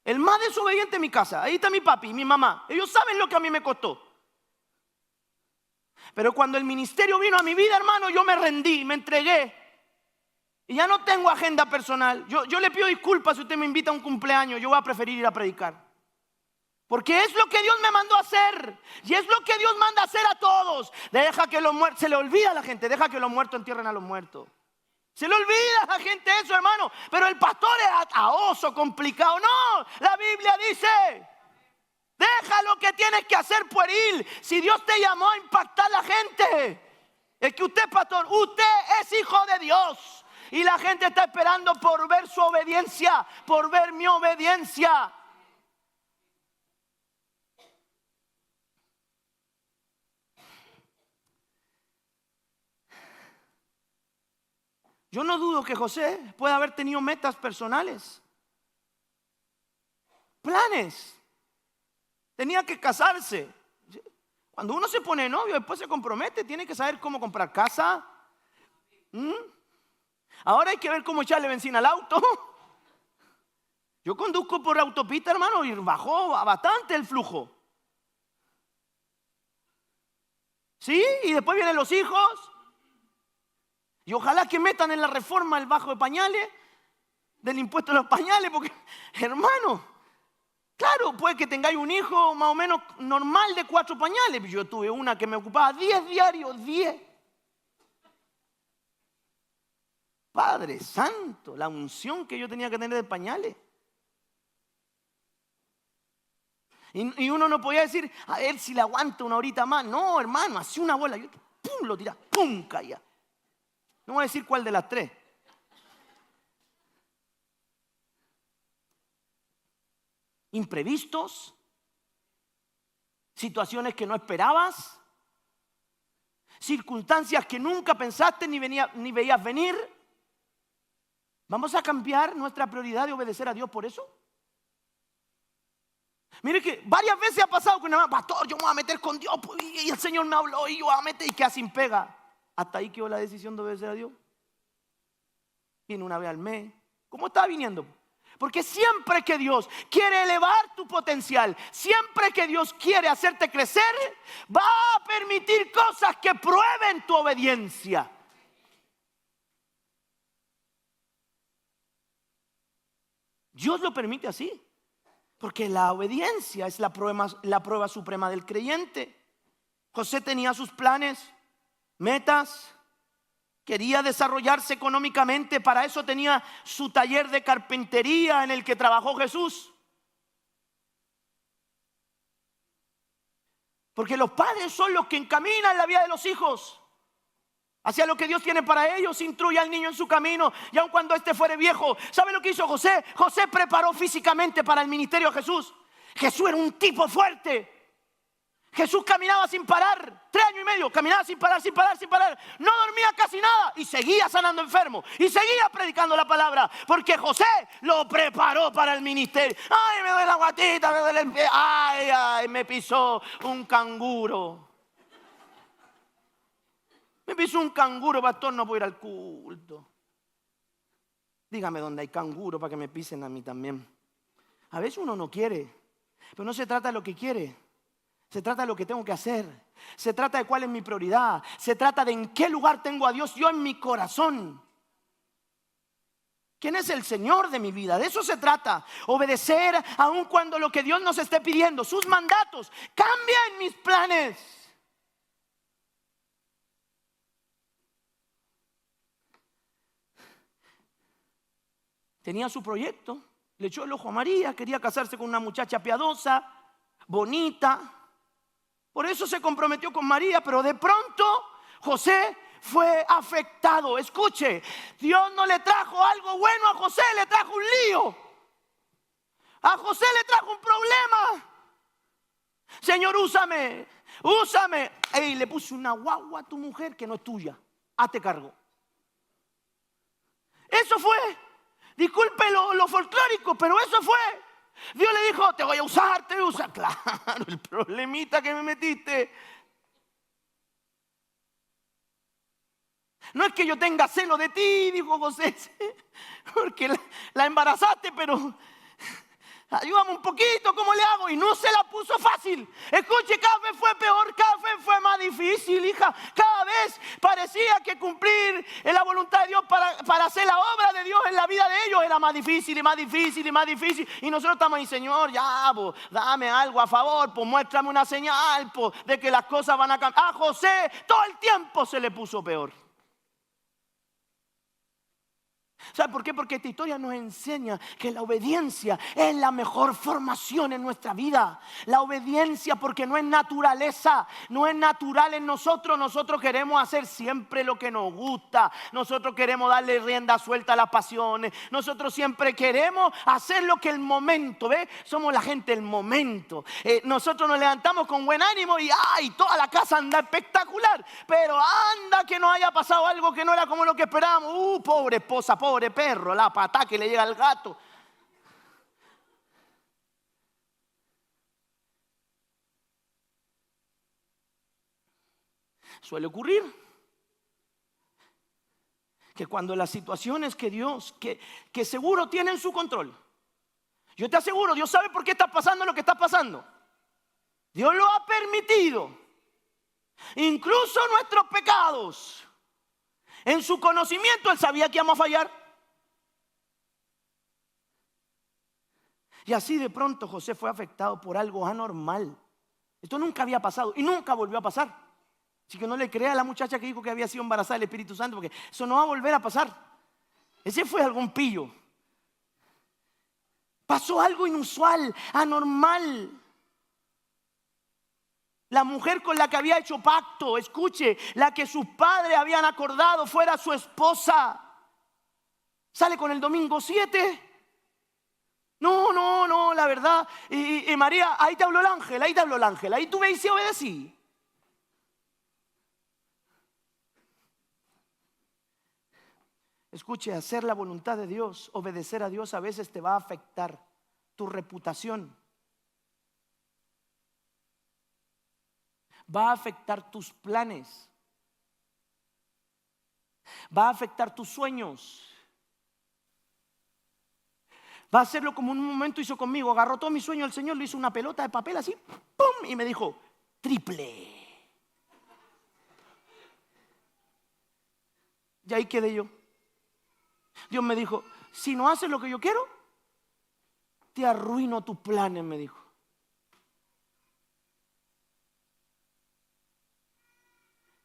El más desobediente en mi casa. Ahí está mi papi y mi mamá. Ellos saben lo que a mí me costó. Pero cuando el ministerio vino a mi vida, hermano, yo me rendí, me entregué. Y ya no tengo agenda personal. Yo le pido disculpas si usted me invita a un cumpleaños. Yo voy a preferir ir a predicar. Porque es lo que Dios me mandó a hacer. Y es lo que Dios manda a hacer a todos. Deja que los muertos, se le olvida a la gente, deja que los muertos entierren a los muertos. Se le olvida a la gente eso, hermano. Pero el pastor es ataoso, complicado. No, la Biblia dice: deja lo que tienes que hacer, pueril. Si Dios te llamó a impactar a la gente, es que usted, pastor, usted es hijo de Dios. Y la gente está esperando por ver su obediencia, por ver mi obediencia. Yo no dudo que José pueda haber tenido metas personales, planes. Tenía que casarse. Cuando uno se pone novio, después se compromete, tiene que saber cómo comprar casa. Ahora hay que ver cómo echarle benzina al auto. Yo conduzco por autopista, hermano, y bajó bastante el flujo. ¿Sí? Y después vienen los hijos. Y ojalá que metan en la reforma el bajo de pañales, del impuesto a los pañales, porque, hermano, claro, puede que tengáis un hijo más o menos normal de 4 pañales. Yo tuve una que me ocupaba 10 diarios, 10. Padre Santo, la unción que yo tenía que tener de pañales. Y uno no podía decir, a ver si le aguanta una horita más. No, hermano, hacía una bola. Yo, pum, lo tiraba, pum, caía. No voy a decir cuál de las 3. Imprevistos, situaciones que no esperabas, circunstancias que nunca pensaste ni veías venir. ¿Vamos a cambiar nuestra prioridad de obedecer a Dios por eso? Mire que varias veces ha pasado que una pastor, yo me voy a meter con Dios y el Señor me habló y yo voy a meter y queda sin pega. Hasta ahí quedó la decisión de obedecer a Dios. Viene una vez al mes. ¿Cómo está viniendo? Porque siempre que Dios quiere elevar tu potencial, siempre que Dios quiere hacerte crecer, va a permitir cosas que prueben tu obediencia. Dios lo permite así, porque la obediencia es la prueba suprema del creyente. José tenía sus planes, metas, quería desarrollarse económicamente, para eso tenía su taller de carpintería en el que trabajó Jesús. Porque los padres son los que encaminan la vida de los hijos hacia lo que Dios tiene para ellos. Instruye al niño en su camino, y aun cuando éste fuere viejo. ¿Sabe lo que hizo José? José preparó físicamente para el ministerio de Jesús. Jesús era un tipo fuerte. Jesús caminaba sin parar, 3 años y medio, caminaba sin parar, sin parar, sin parar. No dormía casi nada y seguía sanando enfermos y seguía predicando la palabra, porque José lo preparó para el ministerio. Ay, me duele la guatita, me duele el pie. Ay, ay, me pisó un canguro. Me pisó un canguro, pastor, no puedo ir al culto. Dígame dónde hay canguro para que me pisen a mí también. A veces uno no quiere, pero no se trata de lo que quiere. Se trata de lo que tengo que hacer. Se trata de cuál es mi prioridad. Se trata de en qué lugar tengo a Dios yo en mi corazón. ¿Quién es el Señor de mi vida? De eso se trata. Obedecer aun cuando lo que Dios nos esté pidiendo, sus mandatos, cambian mis planes. Tenía su proyecto, le echó el ojo a María, quería casarse con una muchacha piadosa, bonita. Por eso se comprometió con María, pero de pronto José fue afectado. Escuche, Dios no le trajo algo bueno a José, le trajo un lío. A José le trajo un problema. Señor, úsame, úsame. Ey, le puse una guagua a tu mujer que no es tuya. Hazte cargo. Eso fue. Disculpe lo folclórico, pero eso fue. Dios le dijo, te voy a usar, te voy a usar. Claro, el problemita que me metiste. No es que yo tenga celo de ti, dijo José, porque la embarazaste, pero ayúdame un poquito, ¿cómo le hago? Y no se la puso fácil. Escuche, cada vez fue peor, cada vez fue más difícil, hija. Cada vez parecía que cumplir en la voluntad de Dios para hacer la obra de Dios en la vida de ellos era más difícil y más difícil y más difícil. Y nosotros estamos ahí, Señor, ya, pues, dame algo a favor, pues muéstrame una señal, pues, de que las cosas van a cambiar. A José todo el tiempo se le puso peor. ¿Sabe por qué? Porque esta historia nos enseña que la obediencia es la mejor formación en nuestra vida. La obediencia, porque no es naturaleza, no es natural en nosotros. Nosotros queremos hacer siempre lo que nos gusta. Nosotros queremos darle rienda suelta a las pasiones. Nosotros siempre queremos hacer lo que el momento, ¿ve? Somos la gente del momento. Nosotros nos levantamos con buen ánimo y ¡ay! Toda la casa anda espectacular. Pero anda que nos haya pasado algo que no era como lo que esperábamos. Pobre esposa, pobre perro, la patada que le llega al gato. Suele ocurrir que cuando las situaciones que Dios, que seguro tienen su control, yo te aseguro, Dios sabe por qué está pasando lo que está pasando. Dios lo ha permitido. Incluso nuestros pecados. En su conocimiento Él sabía que íbamos a fallar. Y así de pronto José fue afectado por algo anormal. Esto nunca había pasado y nunca volvió a pasar. Así que no le crea a la muchacha que dijo que había sido embarazada del Espíritu Santo, porque eso no va a volver a pasar. Ese fue algún pillo. Pasó algo inusual, anormal. La mujer con la que había hecho pacto, escuche, la que sus padres habían acordado fuera su esposa, sale con el domingo 7. No, la verdad. Y María, ahí te habló el ángel, ahí tú veis y obedecí. Escuche, hacer la voluntad de Dios, obedecer a Dios a veces te va a afectar tu reputación. Va a afectar tus planes. Va a afectar tus sueños. Va a hacerlo como en un momento hizo conmigo. Agarró todo mi sueño el Señor, le hizo una pelota de papel así, ¡pum! Y me dijo, triple. Y ahí quedé yo. Dios me dijo, si no haces lo que yo quiero, te arruino tus planes, me dijo.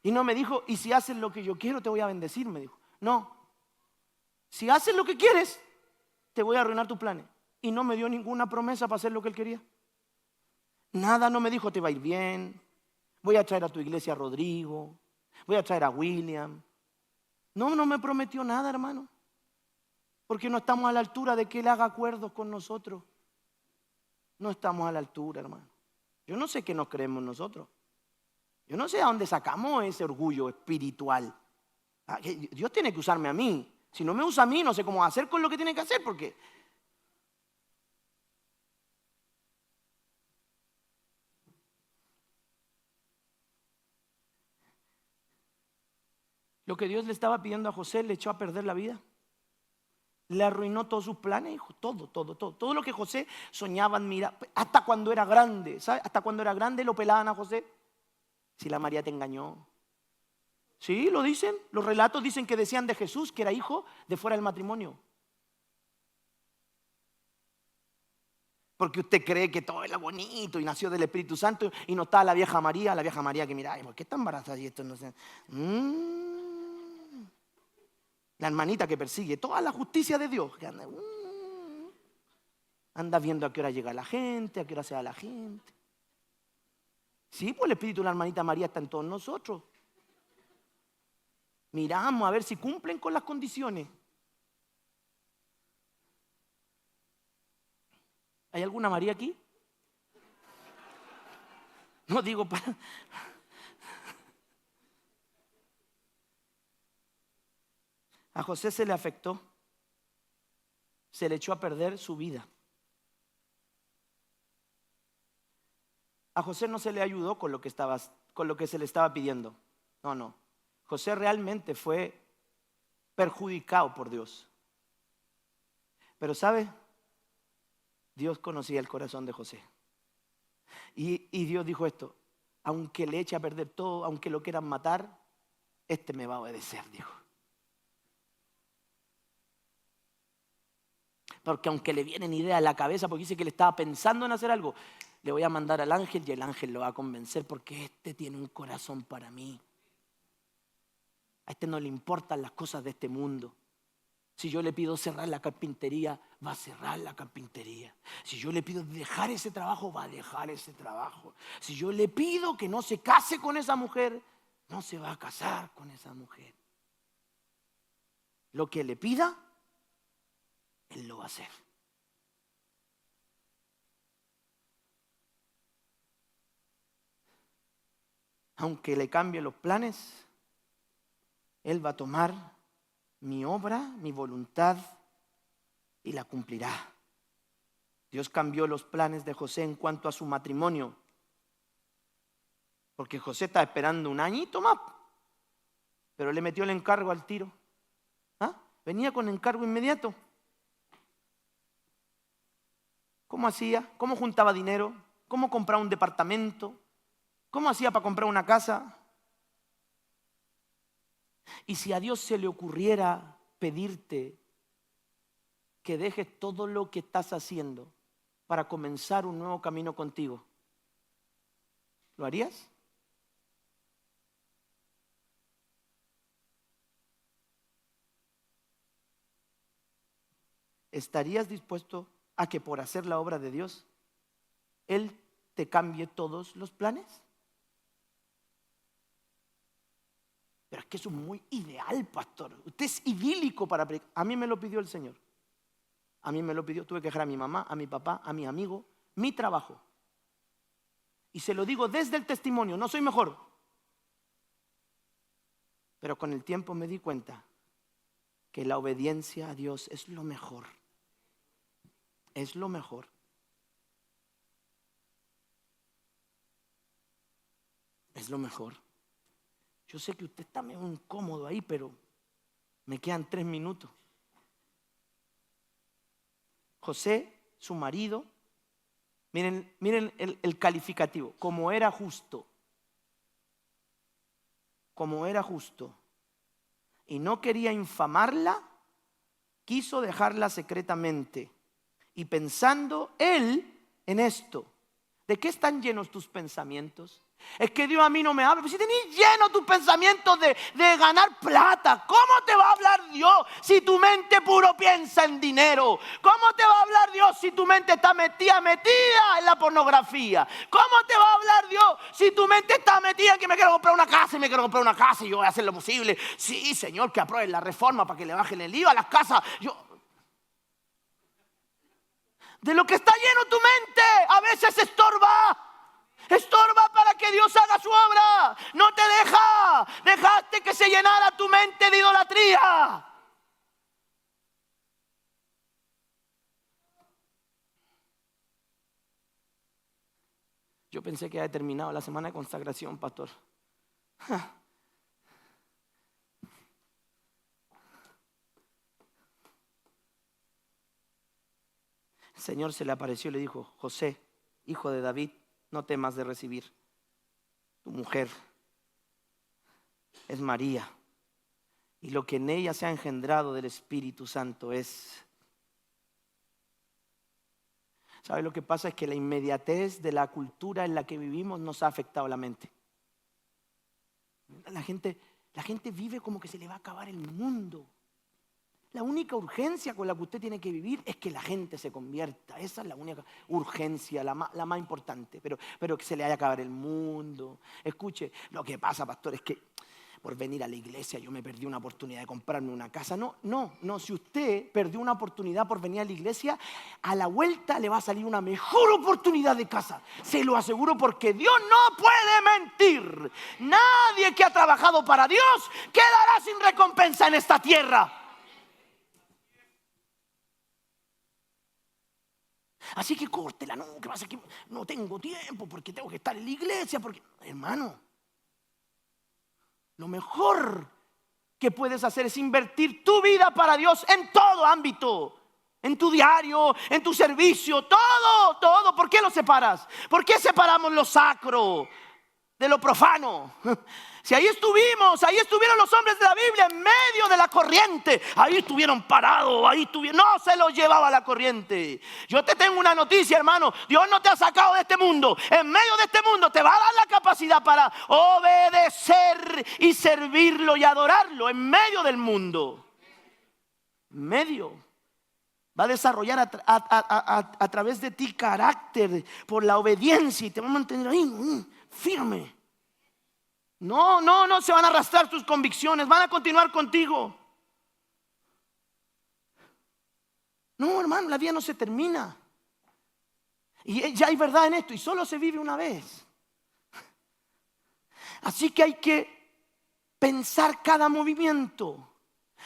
Y no me dijo, y si haces lo que yo quiero, te voy a bendecir, me dijo. No, si haces lo que quieres, te voy a arruinar tus planes. Y no me dio ninguna promesa para hacer lo que Él quería. Nada, no me dijo, te va a ir bien, voy a traer a tu iglesia a Rodrigo, voy a traer a William. No me prometió nada, hermano. Porque no estamos a la altura de que Él haga acuerdos con nosotros. No estamos a la altura, hermano. Yo no sé qué nos creemos nosotros. Yo no sé a dónde sacamos ese orgullo espiritual. Dios tiene que usarme a mí. Si no me usa a mí, no sé cómo hacer con lo que tiene que hacer, porque lo que Dios le estaba pidiendo a José le echó a perder la vida. Le arruinó todos sus planes, hijo. Todo lo que José soñaba, admiraba, hasta cuando era grande, ¿sabes? Hasta cuando era grande lo pelaban a José. Si la María te engañó. Sí, lo dicen. Los relatos dicen que decían de Jesús que era hijo de fuera del matrimonio. Porque usted cree que todo era bonito y nació del Espíritu Santo y no está la vieja María que mira, ¿por qué está embarazada y esto no sé? La hermanita que persigue toda la justicia de Dios, que anda viendo a qué hora llega la gente, a qué hora se va la gente. Sí, pues el Espíritu de la hermanita María está en todos nosotros. Miramos a ver si cumplen con las condiciones. ¿Hay alguna María aquí? No digo para... A José se le afectó, se le echó a perder su vida. A José no se le ayudó con lo que se le estaba pidiendo. No. José realmente fue perjudicado por Dios. Pero ¿sabe? Dios conocía el corazón de José. Y Dios dijo esto: aunque le eche a perder todo, aunque lo quieran matar, este me va a obedecer, dijo. Porque aunque le vienen ideas a la cabeza, porque dice que le estaba pensando en hacer algo, le voy a mandar al ángel y el ángel lo va a convencer, porque este tiene un corazón para mí. A este no le importan las cosas de este mundo. Si yo le pido cerrar la carpintería, va a cerrar la carpintería. Si yo le pido dejar ese trabajo, va a dejar ese trabajo. Si yo le pido que no se case con esa mujer, no se va a casar con esa mujer. Lo que le pida, Él lo va a hacer. Aunque le cambie los planes, Él va a tomar mi obra, mi voluntad y la cumplirá. Dios cambió los planes de José en cuanto a su matrimonio, porque José estaba esperando un añito más, pero le metió el encargo al tiro. Venía con encargo inmediato. ¿Cómo hacía? ¿Cómo juntaba dinero? ¿Cómo compraba un departamento? ¿Cómo hacía para comprar una casa? Y si a Dios se le ocurriera pedirte que dejes todo lo que estás haciendo para comenzar un nuevo camino contigo, ¿lo harías? ¿Estarías dispuesto a que por hacer la obra de Dios, Él te cambie todos los planes? Pero es que eso es muy ideal, pastor. Usted es idílico para predicar. A mí me lo pidió el Señor. A mí me lo pidió. Tuve que dejar a mi mamá, a mi papá, a mi amigo, mi trabajo. Y se lo digo desde el testimonio. No soy mejor. Pero con el tiempo me di cuenta que la obediencia a Dios es lo mejor. Es lo mejor. Es lo mejor. Yo sé que usted está medio incómodo ahí, pero me quedan 3 minutos. José, su marido, miren el calificativo, como era justo y no quería infamarla, quiso dejarla secretamente. Y pensando él en esto, ¿de qué están llenos tus pensamientos? Es que Dios a mí no me habla. Pero si tenés lleno tus pensamientos de ganar plata, ¿cómo te va a hablar Dios si tu mente puro piensa en dinero? ¿Cómo te va a hablar Dios si tu mente está metida en la pornografía? ¿Cómo te va a hablar Dios si tu mente está metida en que me quiero comprar una casa y me quiero comprar una casa y yo voy a hacer lo posible? Sí, Señor, que aprueben la reforma para que le bajen el IVA a las casas. De lo que está lleno tu mente, a veces estorba. Estorba para que Dios haga su obra. No te deja. Dejaste que se llenara tu mente de idolatría. Yo pensé que había terminado la semana de consagración, pastor. El Señor se le apareció y le dijo: José, hijo de David, no temas de recibir. Tu mujer es María, y lo que en ella se ha engendrado del Espíritu Santo es... ¿Sabe lo que pasa? Es que la inmediatez de la cultura en la que vivimos nos ha afectado la mente. La gente vive como que se le va a acabar el mundo. La única urgencia con la que usted tiene que vivir es que la gente se convierta. Esa es la única urgencia, la más importante. Pero que se le haya acabado el mundo. Escuche, lo que pasa, pastor, es que por venir a la iglesia yo me perdí una oportunidad de comprarme una casa. No. Si usted perdió una oportunidad por venir a la iglesia, a la vuelta le va a salir una mejor oportunidad de casa. Se lo aseguro, porque Dios no puede mentir. Nadie que ha trabajado para Dios quedará sin recompensa en esta tierra. Así que córtela, no, que pasa que no tengo tiempo porque tengo que estar en la iglesia, porque, hermano, lo mejor que puedes hacer es invertir tu vida para Dios en todo ámbito, en tu diario, en tu servicio, todo. ¿Por qué lo separas? ¿Por qué separamos lo sacro de lo profano? Si ahí estuvieron los hombres de la Biblia en medio de la corriente. Ahí estuvieron parados, no se los llevaba la corriente. Yo te tengo una noticia, hermano. Dios no te ha sacado de este mundo. En medio de este mundo te va a dar la capacidad para obedecer y servirlo y adorarlo en medio del mundo. medio. Va a desarrollar a través de ti carácter por la obediencia y te va a mantener ahí firme. No se van a arrastrar tus convicciones, van a continuar contigo. No, hermano, la vida no se termina. Y ya hay verdad en esto y solo se vive una vez. Así que hay que pensar cada movimiento.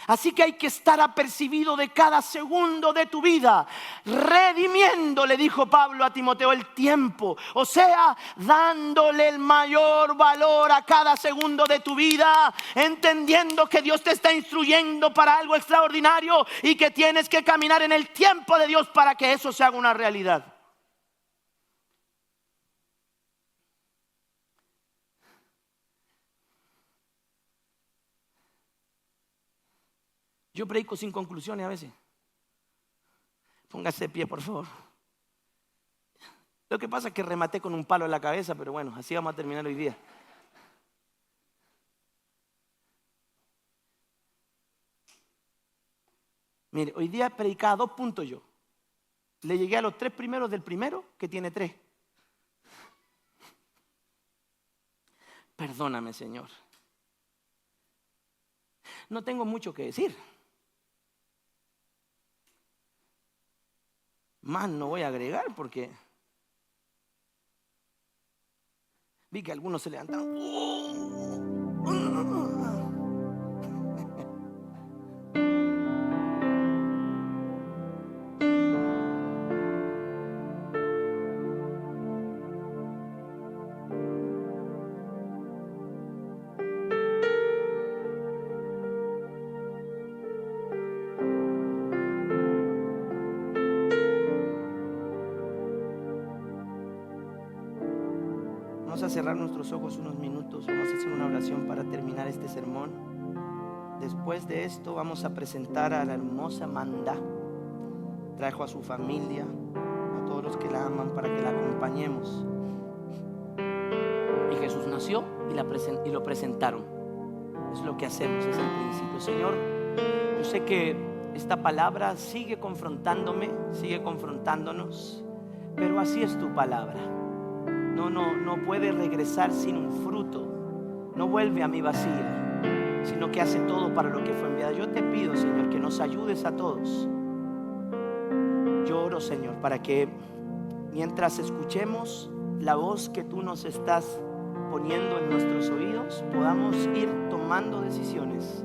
Así que hay que estar apercibido de cada segundo de tu vida, redimiendo, le dijo Pablo a Timoteo, el tiempo. O sea, dándole el mayor valor a cada segundo de tu vida, entendiendo que Dios te está instruyendo para algo extraordinario y que tienes que caminar en el tiempo de Dios para que eso se haga una realidad. Yo predico sin conclusiones a veces. Póngase de pie, por favor. Lo que pasa es que rematé con un palo en la cabeza, pero bueno, así vamos a terminar hoy día. Mire, hoy día predicaba 2 puntos yo. Le llegué a los 3 primeros del primero, que tiene 3. Perdóname, Señor. No tengo mucho que decir. Más no voy a agregar porque vi que algunos se levantaron. Vamos a cerrar nuestros ojos unos minutos. Vamos a hacer una oración para terminar este sermón. Después de esto vamos a presentar a la hermosa Amanda. Trajo a su familia, a todos los que la aman, para que la acompañemos. Y Jesús nació y lo presentaron. Es lo que hacemos, es el principio. Señor, yo sé que esta palabra sigue confrontándome, sigue confrontándonos, pero así es tu palabra. No puede regresar sin un fruto. No vuelve a mí vacía, sino que hace todo para lo que fue enviada. Yo te pido, Señor, que nos ayudes a todos. Yo oro, Señor, para que mientras escuchemos la voz que tú nos estás poniendo en nuestros oídos, podamos ir tomando decisiones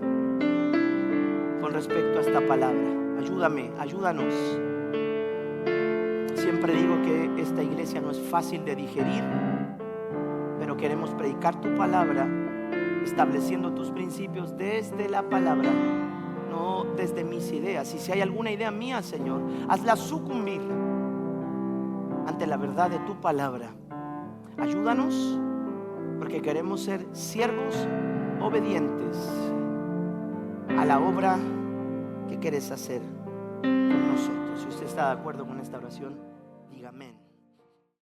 con respecto a esta palabra. Ayúdame, ayúdanos. Siempre digo que esta iglesia no es fácil de digerir, pero queremos predicar tu palabra, estableciendo tus principios desde la palabra, no desde mis ideas. Y si hay alguna idea mía, Señor, hazla sucumbir ante la verdad de tu palabra. Ayúdanos, porque queremos ser siervos obedientes a la obra que quieres hacer con nosotros. Si usted está de acuerdo con esta oración, diga amén.